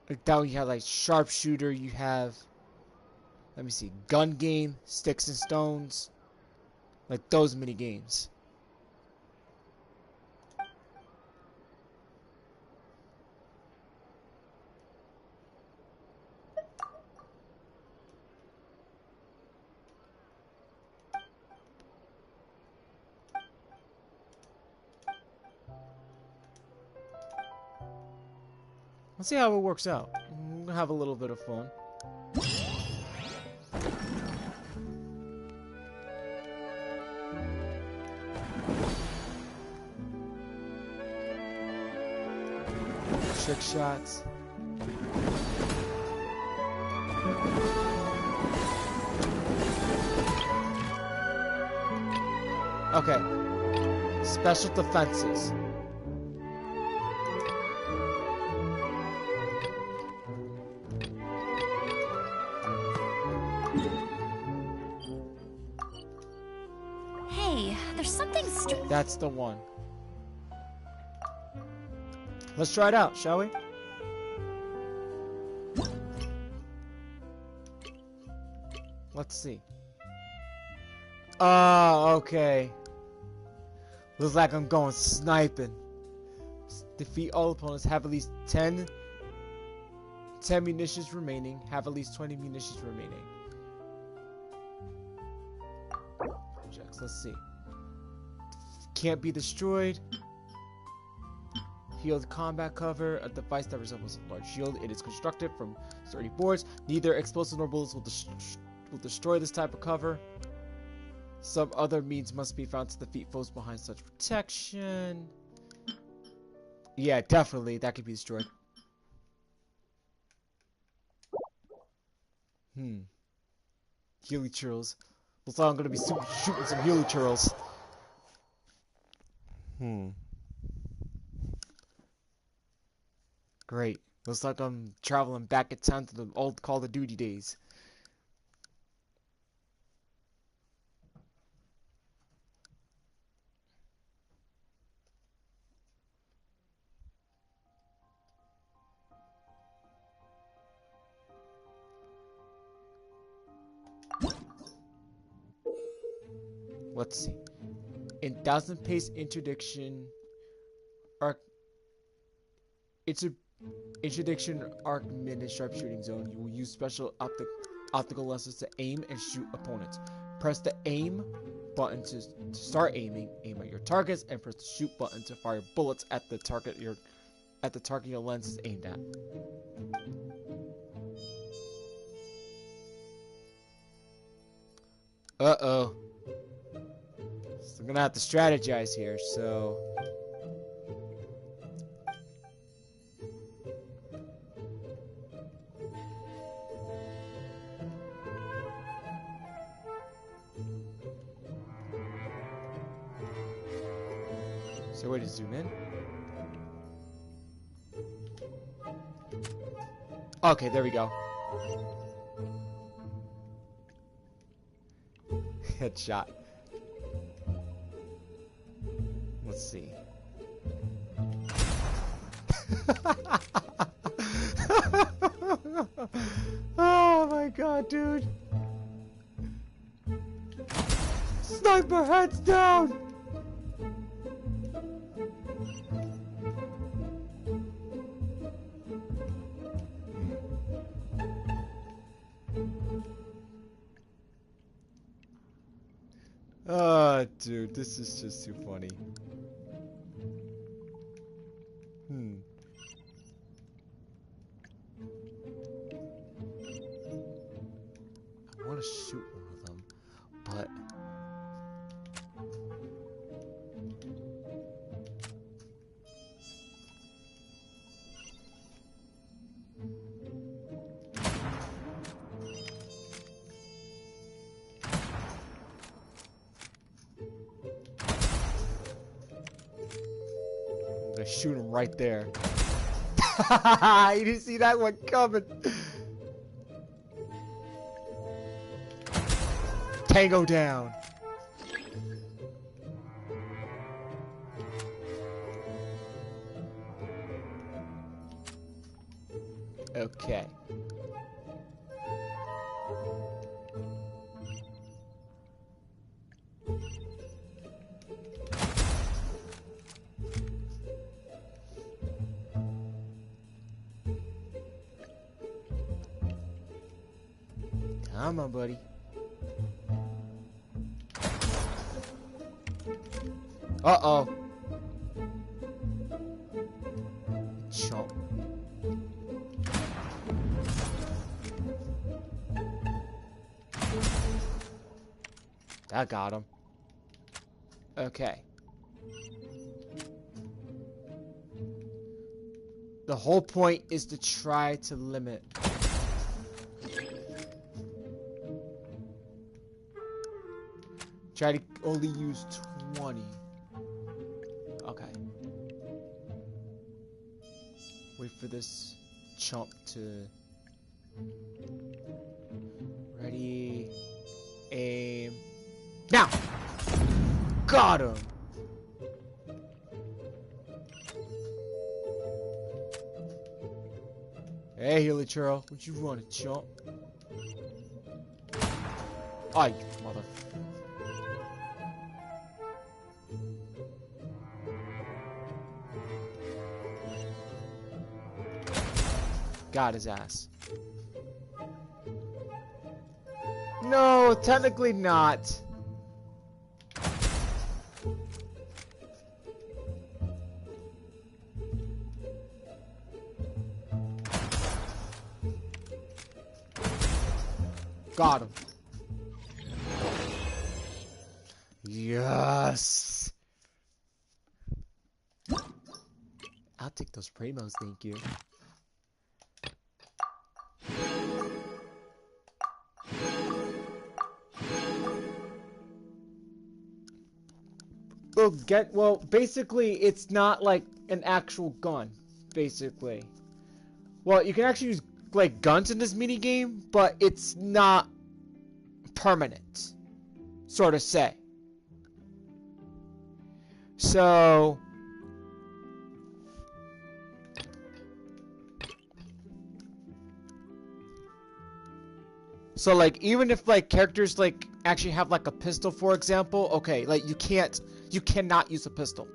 Like that one you have like sharpshooter, you have, let me see, gun game, sticks and stones. Like those mini games. Let's see how it works out. We'll have a little bit of fun. Trick shots. Okay. Special defenses. Hey, there's something That's the one. Let's try it out, shall we? Let's see. Oh, okay. Looks like I'm going sniping. Defeat all opponents. Have at least 10 munitions remaining. Have at least 20 munitions remaining. Projects. Let's see. Can't be destroyed. Healed combat cover. A device that resembles a large shield. It is constructed from sturdy boards. Neither explosives nor bullets will destroy this type of cover. Some other means must be found to defeat foes behind such protection. Yeah, definitely. That could be destroyed. Healy churls. Looks like I'm gonna be shooting some Healy churls. Great. Looks like I'm traveling back in time to the old Call of Duty days. Let's see. In 1000 pace interdiction arc. It's a interdiction arc minute sharpshooting zone. You will use special optical lenses to aim and shoot opponents. Press the aim button to start aiming. Aim at your targets and press the shoot button to fire bullets at the target your lens is aimed at. Uh-oh. So I'm gonna have to strategize here, so... So where to zoom in? Okay, there we go. Headshot. Let's see. Oh my god, dude. Sniper, heads down! Dude, this is just too funny. I want to shoot one of them, but... I'm gonna shoot him right there. You didn't see that one coming. Tango down. Okay. Come on, buddy. Uh-oh. Chomp. That got him. Okay. The whole point is to try to limit. Try to only use 20. Okay. Wait for this chump to... Ready... Aim... Now! Got him! Hey, Lpcruz, what you running, chump? Ay, mother... Got his ass. No, technically not. Got him. Yes. I'll take those primos, thank you. Well, basically, it's not like an actual gun, basically. Well, you can actually use, like, guns in this minigame, but it's not permanent, sort of say. So... So, like, even if, like, characters, like, actually have, like, a pistol, for example, okay, like, you cannot use a pistol.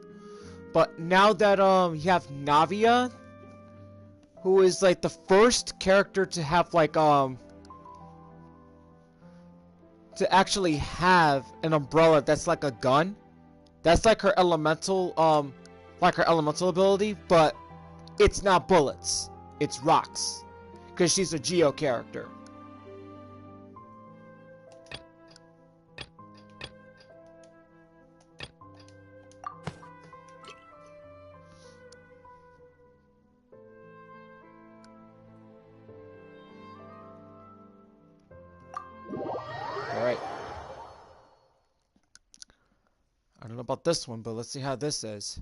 But now that, you have Navia, who is, like, the first character to have, like, to actually have an umbrella that's, like, a gun. That's, like, her elemental, ability, but it's not bullets. It's rocks. Because she's a Geo character. I don't know about this one, but let's see how this is.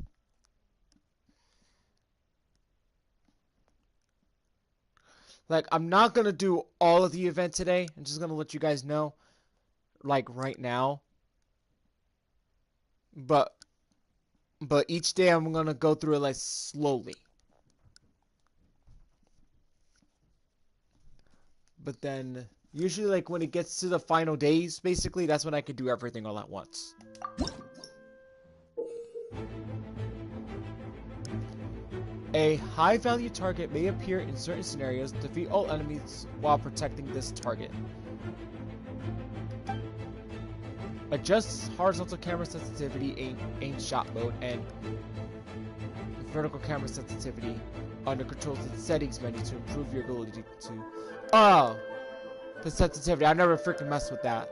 Like, I'm not gonna do all of the event today. I'm just gonna let you guys know, like, right now. But each day I'm gonna go through it, like, slowly. But then, usually, like, when it gets to the final days, basically, that's when I can do everything all at once. A high-value target may appear in certain scenarios. Defeat all enemies while protecting this target. Adjust horizontal camera sensitivity, aim shot mode, and vertical camera sensitivity under controls and settings menu to improve your ability to. Oh! The sensitivity. I never freaking messed with that.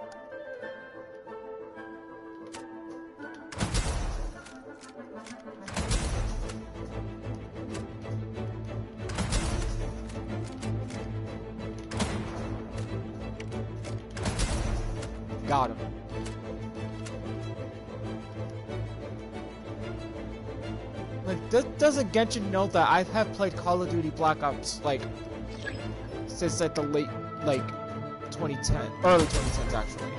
Got him. Like, doesn't Genshin know that I have played Call of Duty Black Ops, like, since, like, the late, like, 2010, early 2010s, actually.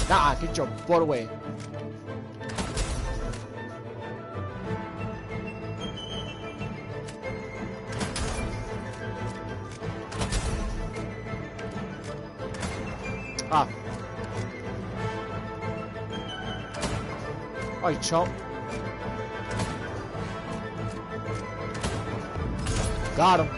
Nah, get your butt away. Ah. Oh, you chump. Got him.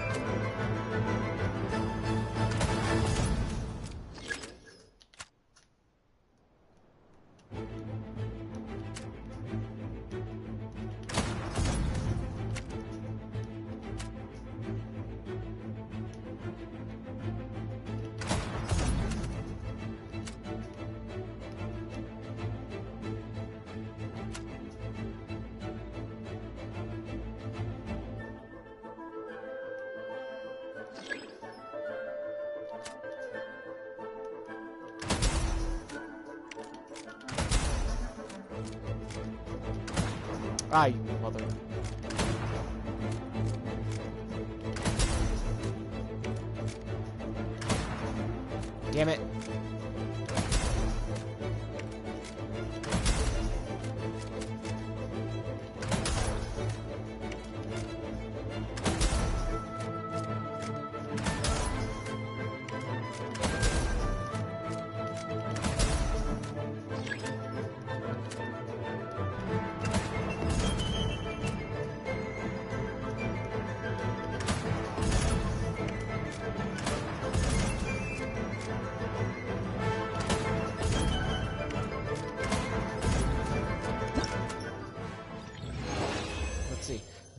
Ah, you mother. Damn it.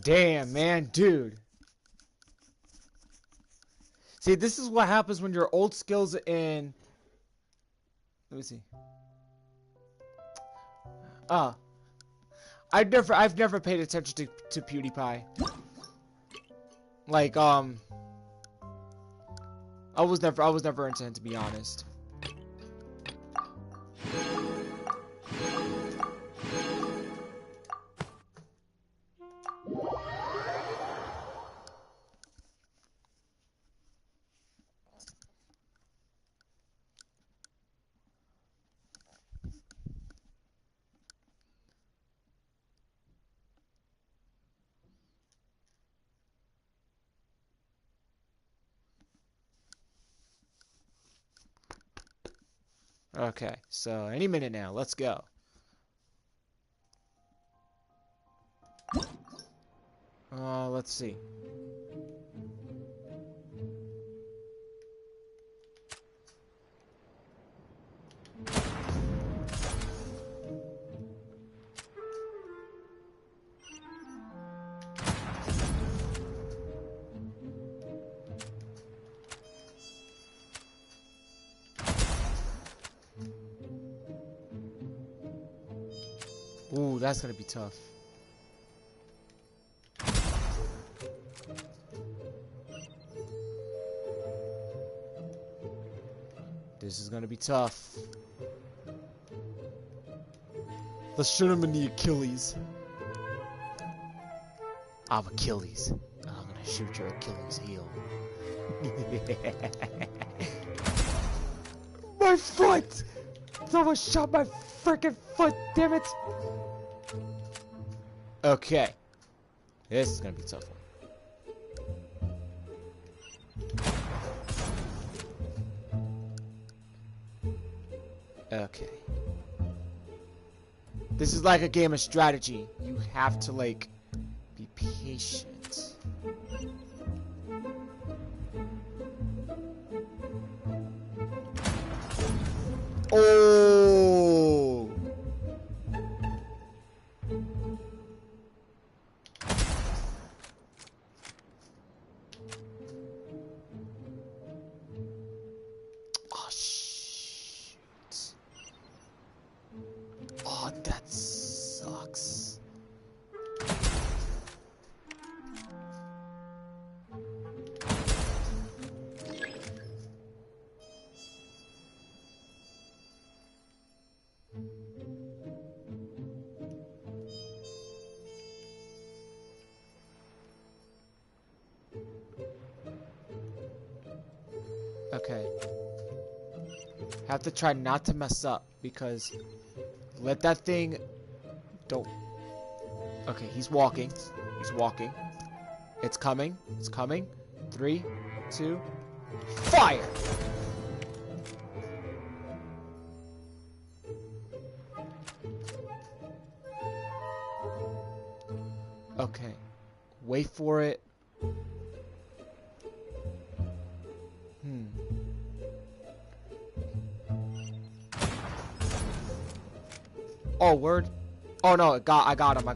Damn, man, dude. See, this is what happens when your old skills in... Let me see. I've never paid attention to PewDiePie. Like, I was never into him, to be honest. Okay, so any minute now, let's go. Let's see. Ooh, that's gonna be tough. This is gonna be tough. Let's shoot him in the Achilles. I'm Achilles. I'm gonna shoot your Achilles heel. My foot! Someone shot my freaking foot, damn it! Okay. This is gonna be a tough one. Okay. This is like a game of strategy. You have to, like, be patient. Oh! Oh, shoot. Oh, that sucks. Okay. Have to try not to mess up because let that thing don't. Okay, he's walking. He's walking. It's coming. It's coming. 3, 2, fire! Okay. Wait for it. Oh, word. Oh no, I got him.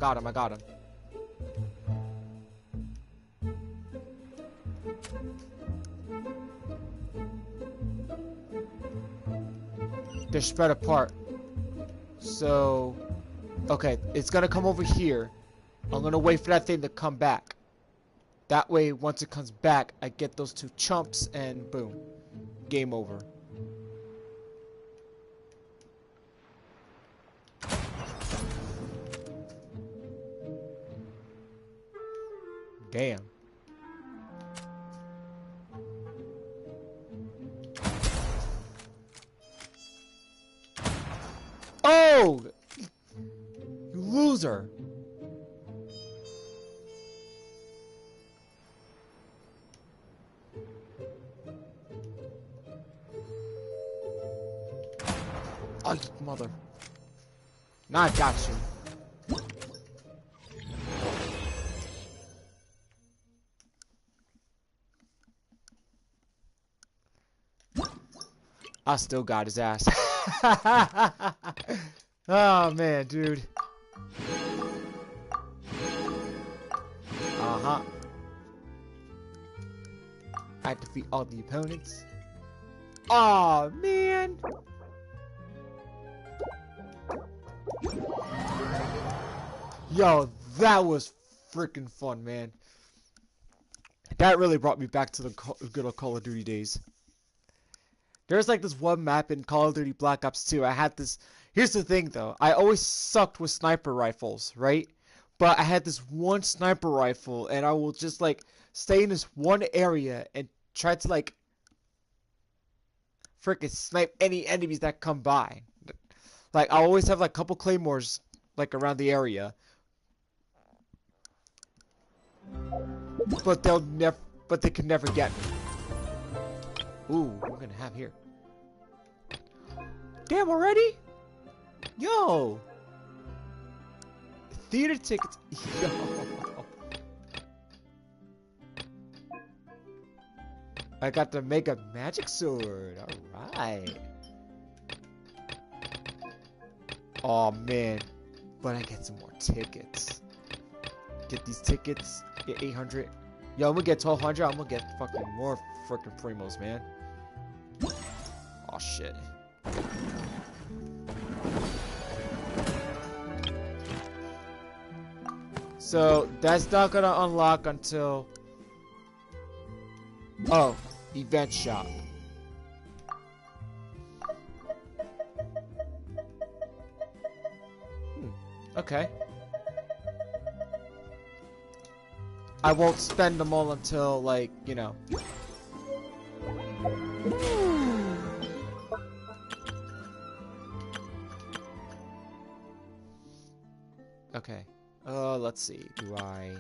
They're spread apart. So, okay, it's gonna come over here. I'm gonna wait for that thing to come back. That way, once it comes back, I get those 2 chumps and boom. Game over. Damn. Oh! You loser. Oh, you mother. Now I got you. I still got his ass. Oh, man, dude. Uh-huh. I defeat all the opponents. Oh, man. Yo, that was freaking fun, man. That really brought me back to the good old Call of Duty days. There's like this one map in Call of Duty Black Ops 2. I had this. Here's the thing, though. I always sucked with sniper rifles, right? But I had this one sniper rifle, and I will just like stay in this one area and try to like freaking snipe any enemies that come by. Like I always have like a couple claymores like around the area, but they can never get me. Ooh, what we're gonna have here? Damn, already? Yo! Theater tickets. Yo! I got the Mega Magic Sword. Alright. Oh man. But I get some more tickets. Get these tickets. Get 800. Yo, I'm gonna get 1200. I'm gonna get fucking more freaking primos, man. Oh shit. So that's not gonna unlock until event shop. Okay. I won't spend them all until like, you know. Okay. Let's see. Do I...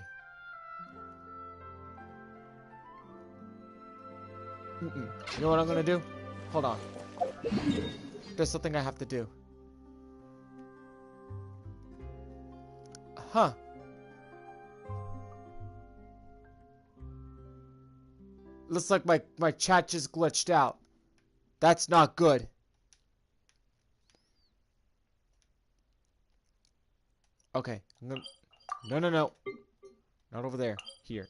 You know what I'm gonna do? Hold on. There's something I have to do. Huh. Looks like my chat just glitched out. That's not good. Okay. No, no, no, no. Not over there. Here.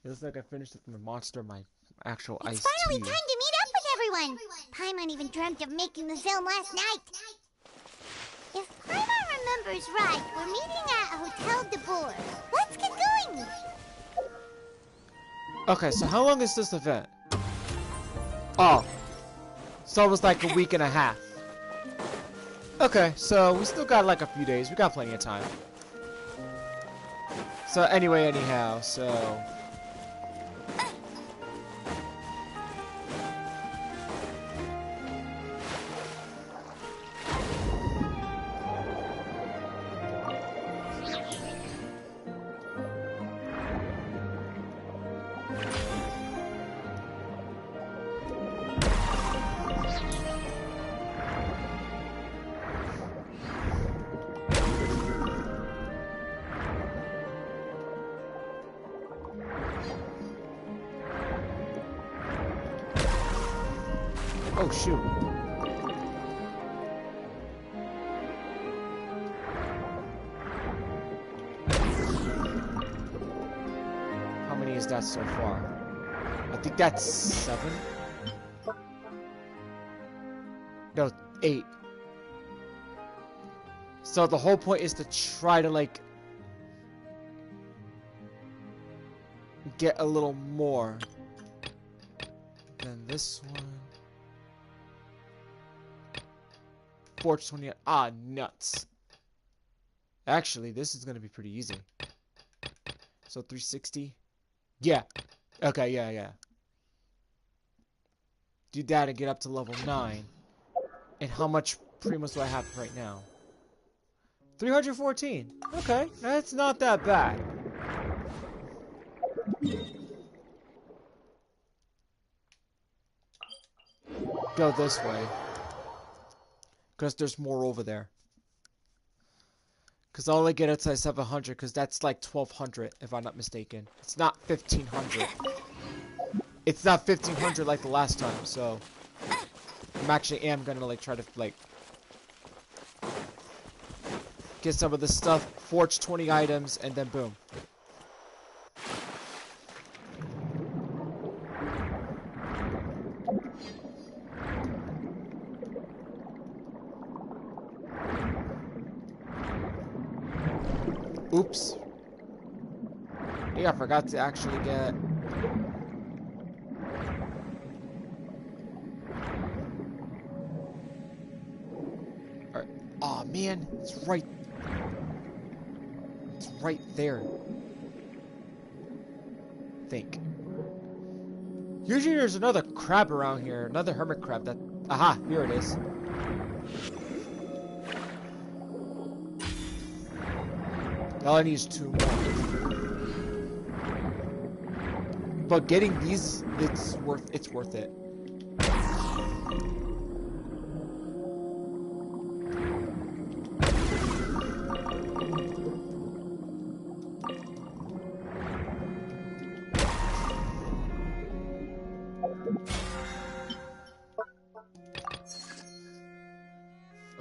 It looks like I finished with my monster, my actual It's iced tea. finally time to meet up with everyone. Paimon even dreamt of making the film last night. If Paimon remembers right, we're meeting at Hotel de Boer. Let's get going. Okay, so how long is this event? Oh. So it was like a week and a half. Okay, so we still got like a few days. We got plenty of time. So anyway, anyhow, so... Oh, shoot. How many is that so far? I think that's 7. No, 8. So the whole point is to try to, like, get a little more than this one. 420. Ah, nuts. Actually, this is going to be pretty easy. So 360. Yeah. Okay, yeah. Do that and get up to level 9. And how much Primos do I have right now? 314. Okay, that's not that bad. Go this way. Because there's more over there. Because I'll only get it to 700, because that's like 1200, if I'm not mistaken. It's not 1500. It's not 1500 like the last time, so... I'm actually gonna like try to like... get some of this stuff, forge 20 items, and then boom. Oops. Yeah, I forgot to actually get... Alright. Aw, man. It's right... It's right there. I think. Usually there's another crab around here. Another hermit crab that... Aha! Here it is. All I need is 2 more. But getting these, it's worth it.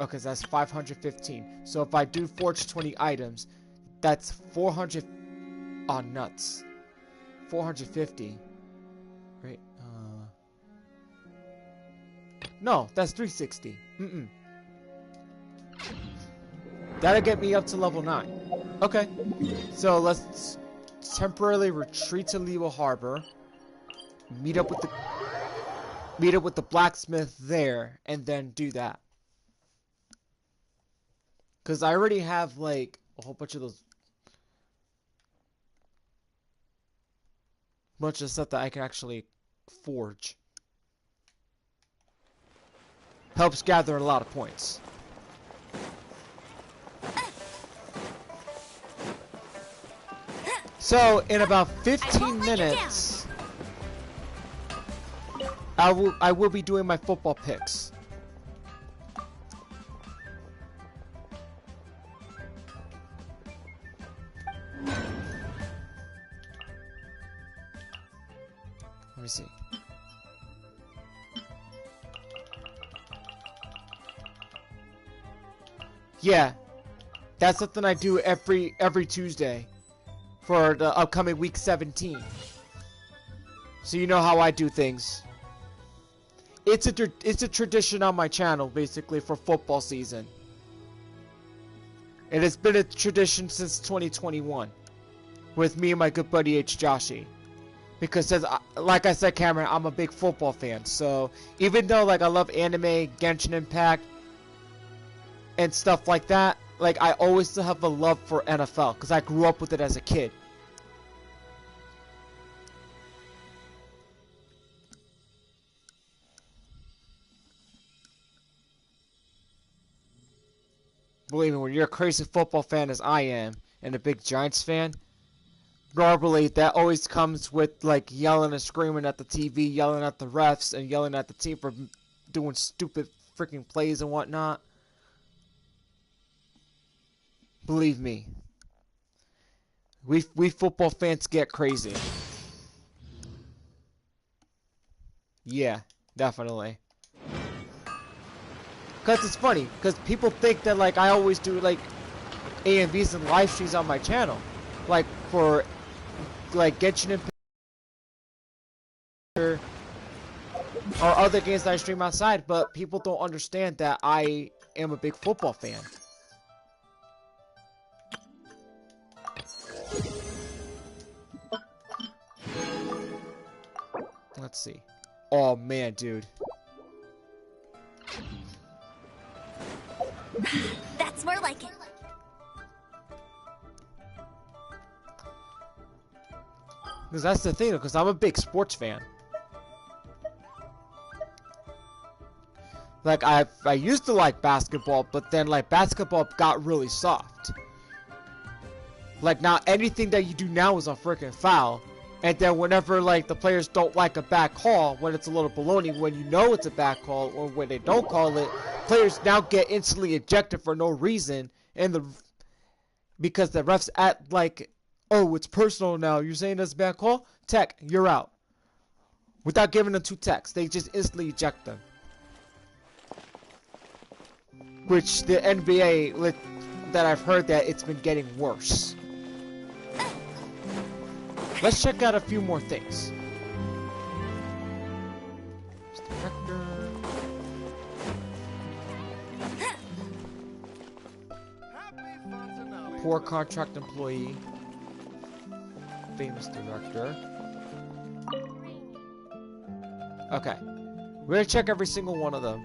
Okay, so that's 515. So if I do forge 20 items, that's 400. Oh, nuts. 450. Right? No, that's 360. That'll get me up to level 9. Okay. So let's temporarily retreat to Lewa Harbor. Meet up with the blacksmith there, and then do that. Because I already have like a whole bunch of those. Bunch of stuff that I can actually forge. Helps gather a lot of points. So in about 15 minutes, I will be doing my football picks. Let me see. Yeah, that's something I do every Tuesday for the upcoming week 17. So you know how I do things. It's a tradition on my channel, basically, for football season. It has been a tradition since 2021 with me and my good buddy H. Joshi. Because like I said, Cameron, I'm a big football fan. So even though like I love anime, Genshin Impact, and stuff like that, like I always still have a love for NFL because I grew up with it as a kid. Believe me, when you're a crazy football fan as I am, and a big Giants fan, normally that always comes with like yelling and screaming at the TV, yelling at the refs, and yelling at the team for doing stupid freaking plays and whatnot. Believe me, we football fans get crazy. Yeah, definitely. Because it's funny, because people think that like I always do like A&Vs and live streams on my channel, like for like Genshin Impact or other games that I stream outside, but people don't understand that I am a big football fan. Let's see. Oh man, dude. That's more like it. Because that's the thing, because I'm a big sports fan. Like, I used to like basketball, but then, like, basketball got really soft. Like, now, anything that you do now is a freaking foul. And then whenever, like, the players don't like a bad call, when it's a little baloney, when you know it's a bad call, or when they don't call it, players now get instantly ejected for no reason. And because the refs act like, oh, it's personal now, you're saying that's a bad call? Tech, you're out. Without giving them 2 techs, they just instantly eject them. Which the NBA, that I've heard that it's been getting worse. Let's check out a few more things. Director. Poor contract employee. Famous director. Okay. We're gonna check every single one of them.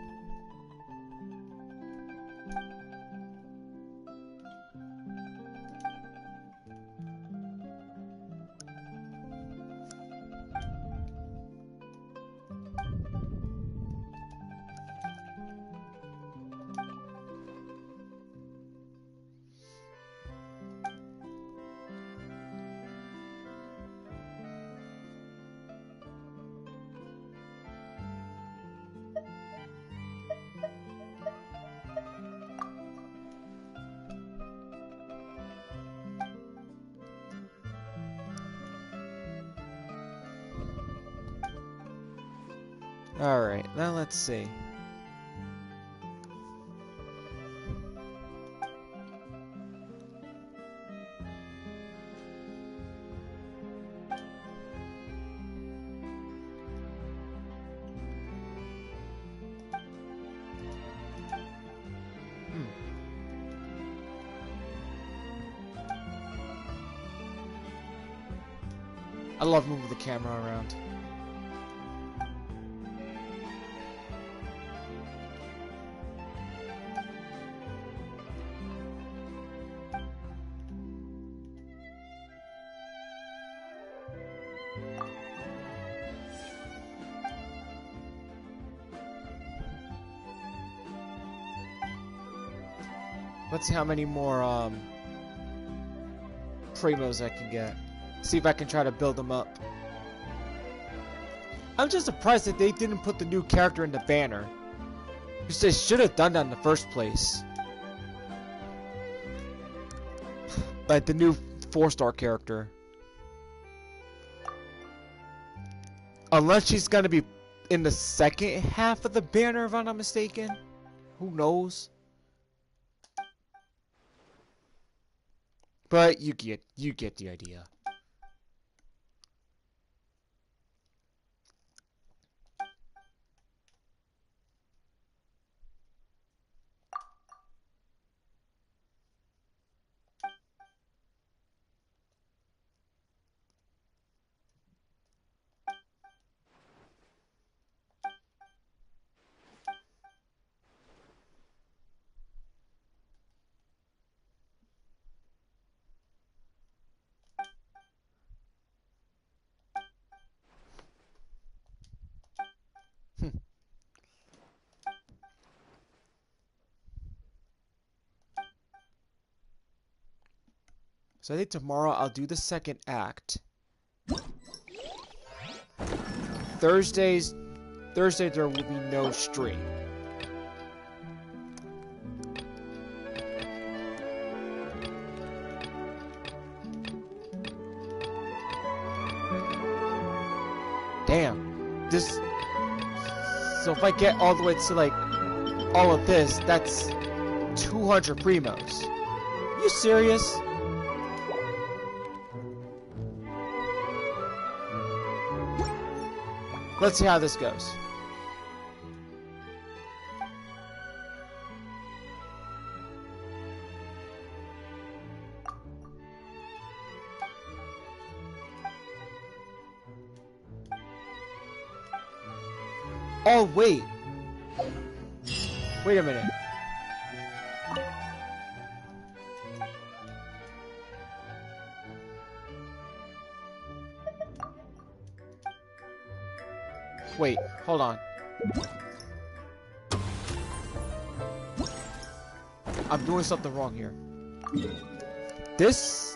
Alright, now let's see. I love moving the camera around. Let's see how many more primos I can get. See if I can try to build them up. I'm just surprised that they didn't put the new character in the banner. Because they should have done that in the first place. Like the new 4-star character. Unless she's gonna be in the second half of the banner, if I'm not mistaken. Who knows? But you get the idea. So I think tomorrow I'll do the second act. Thursday there will be no stream. Damn. So if I get all the way to like all of this, that's 200 primos. Are you serious? Let's see how this goes. Oh, wait. Wait a minute. Wait, hold on. I'm doing something wrong here. This?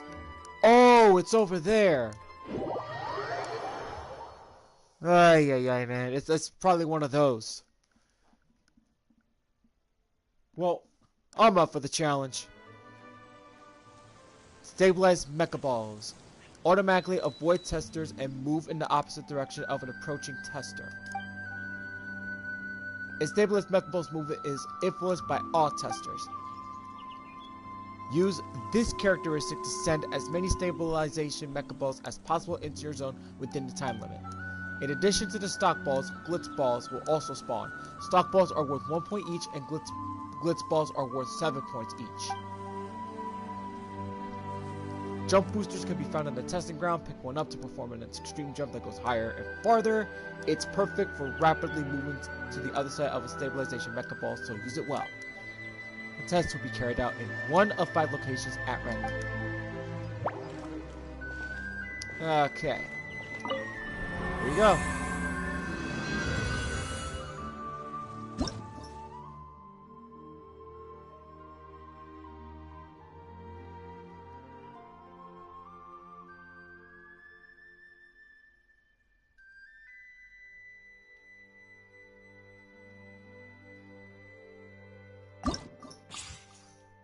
Oh, it's over there. Ay, man. It's probably one of those. Well, I'm up for the challenge. Stabilize Mecha Balls. Automatically avoid testers and move in the opposite direction of an approaching tester. A stabilized Mecha Ball's movement is influenced by all testers. Use this characteristic to send as many stabilization Mecha Balls as possible into your zone within the time limit. In addition to the stock balls, glitz balls will also spawn. Stock balls are worth 1 point each and glitz balls are worth 7 points each. Jump boosters can be found on the testing ground. Pick one up to perform an extreme jump that goes higher and farther. It's perfect for rapidly moving to the other side of a stabilization mecha ball, so use it well. The test will be carried out in 1 of 5 locations at random. Okay. Here you go.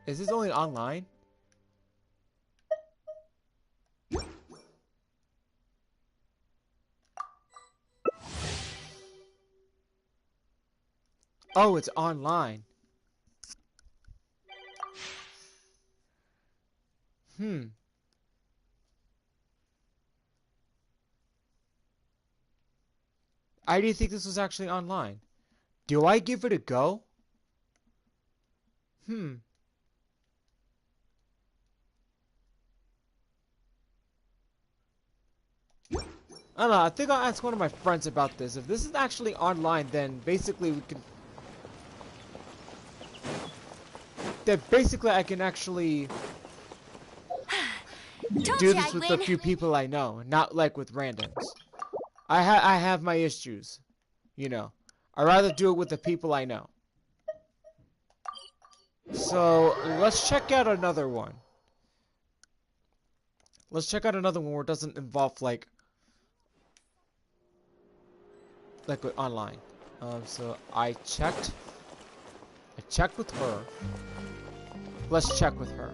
Is this only online? Oh, it's online. I didn't think this was actually online. Do I give it a go? I don't know, I think I'll ask one of my friends about this. If this is actually online, then basically we can... Then basically I can actually... do this with a few people I know, not like with randoms. I have my issues, you know. I'd rather do it with the people I know. So, let's check out another one. Let's check out another one where it doesn't involve, like with online. So I checked with her. Let's check with her.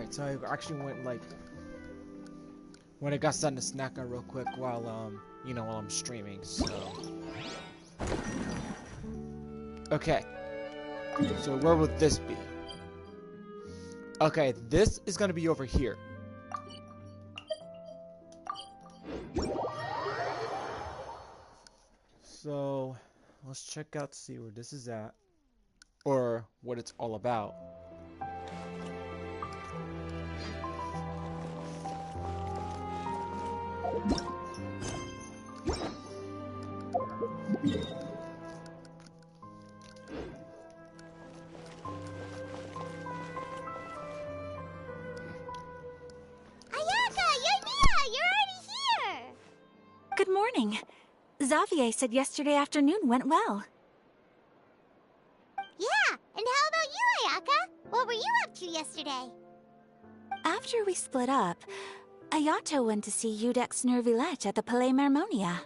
Alright, so I actually went like when I got something to snack on real quick while you know, while I'm streaming, so okay. So where would this be? Okay, this is gonna be over here. So let's check out, see where this is at, or what it's all about. Good morning. Xavier said yesterday afternoon went well. Yeah, and how about you, Ayaka? What were you up to yesterday? After we split up, Ayato went to see Udex Nervillette at the Palais Mermonia.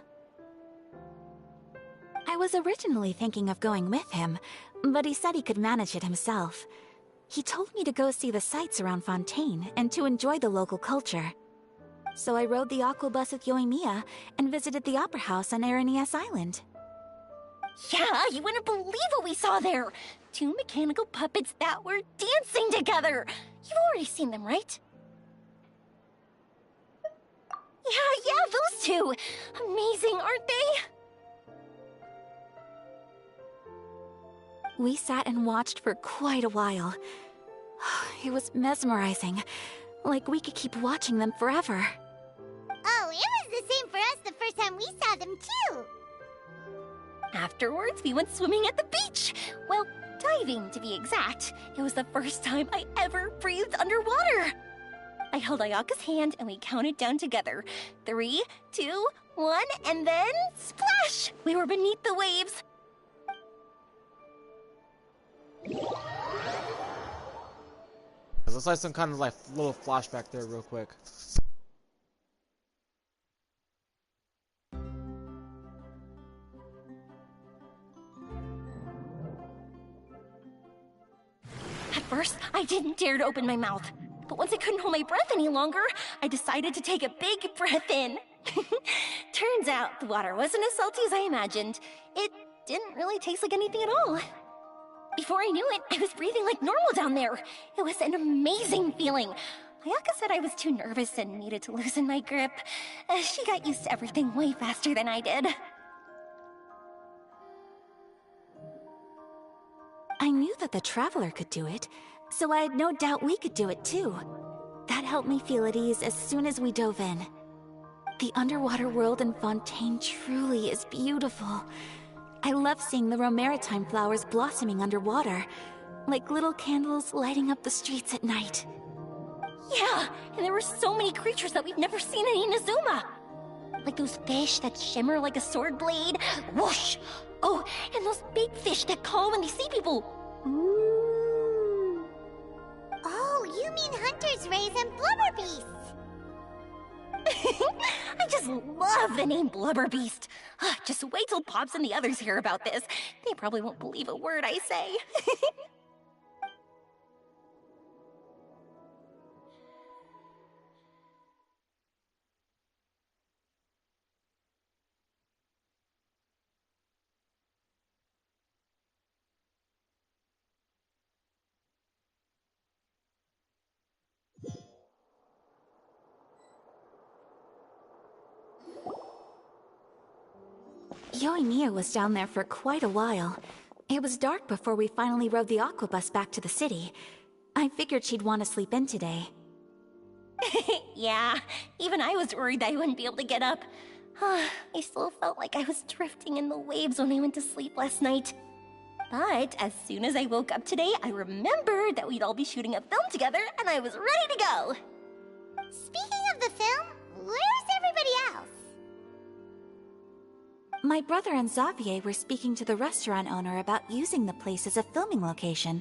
I was originally thinking of going with him, but he said he could manage it himself. He told me to go see the sights around Fontaine and to enjoy the local culture. So I rode the aquabus with Yoimiya and visited the opera house on Aranias Island. Yeah, you wouldn't believe what we saw there! 2 mechanical puppets that were dancing together! You've already seen them, right? Yeah, those two! Amazing, aren't they? We sat and watched for quite a while. It was mesmerizing, like we could keep watching them forever. Oh, it was the same for us the first time we saw them, too! Afterwards, we went swimming at the beach! Well, diving, to be exact. It was the first time I ever breathed underwater! I held Ayaka's hand and we counted down together. 3, 2, 1, and then splash! We were beneath the waves. Let's like some kind of like little flashback there real quick. At first, I didn't dare to open my mouth. But once I couldn't hold my breath any longer, I decided to take a big breath in. Turns out the water wasn't as salty as I imagined. It didn't really taste like anything at all. Before I knew it, I was breathing like normal down there. It was an amazing feeling. Ayaka said I was too nervous and needed to loosen my grip. She got used to everything way faster than I did. I knew that the Traveler could do it, so I had no doubt we could do it too. That helped me feel at ease as soon as we dove in. The underwater world in Fontaine truly is beautiful. I love seeing the Romaritime flowers blossoming underwater, like little candles lighting up the streets at night. Yeah, and there were so many creatures that we've never seen in Inazuma. Like those fish that shimmer like a sword blade. Whoosh! Oh, and those big fish that call when they see people. Ooh. Oh, you mean Hunter's Rays and Blubber Beasts. I just love the name Blubber Beast. Just wait till Pops and the others hear about this. They probably won't believe a word I say. Yoimiya was down there for quite a while. It was dark before we finally rode the aquabus back to the city. I figured she'd want to sleep in today. Yeah, even I was worried that I wouldn't be able to get up. I still felt like I was drifting in the waves when I went to sleep last night. But as soon as I woke up today, I remembered that we'd all be shooting a film together, and I was ready to go. Speaking of the film, where's everybody else? My brother and Xavier were speaking to the restaurant owner about using the place as a filming location.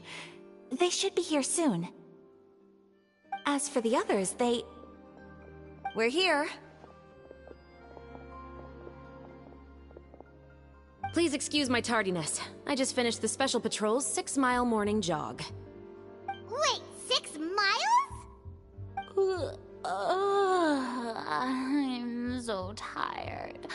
They should be here soon. As for the others, we're here. Please excuse my tardiness. I just finished the Special Patrol's 6-mile morning jog. Wait, 6 miles? I'm so tired.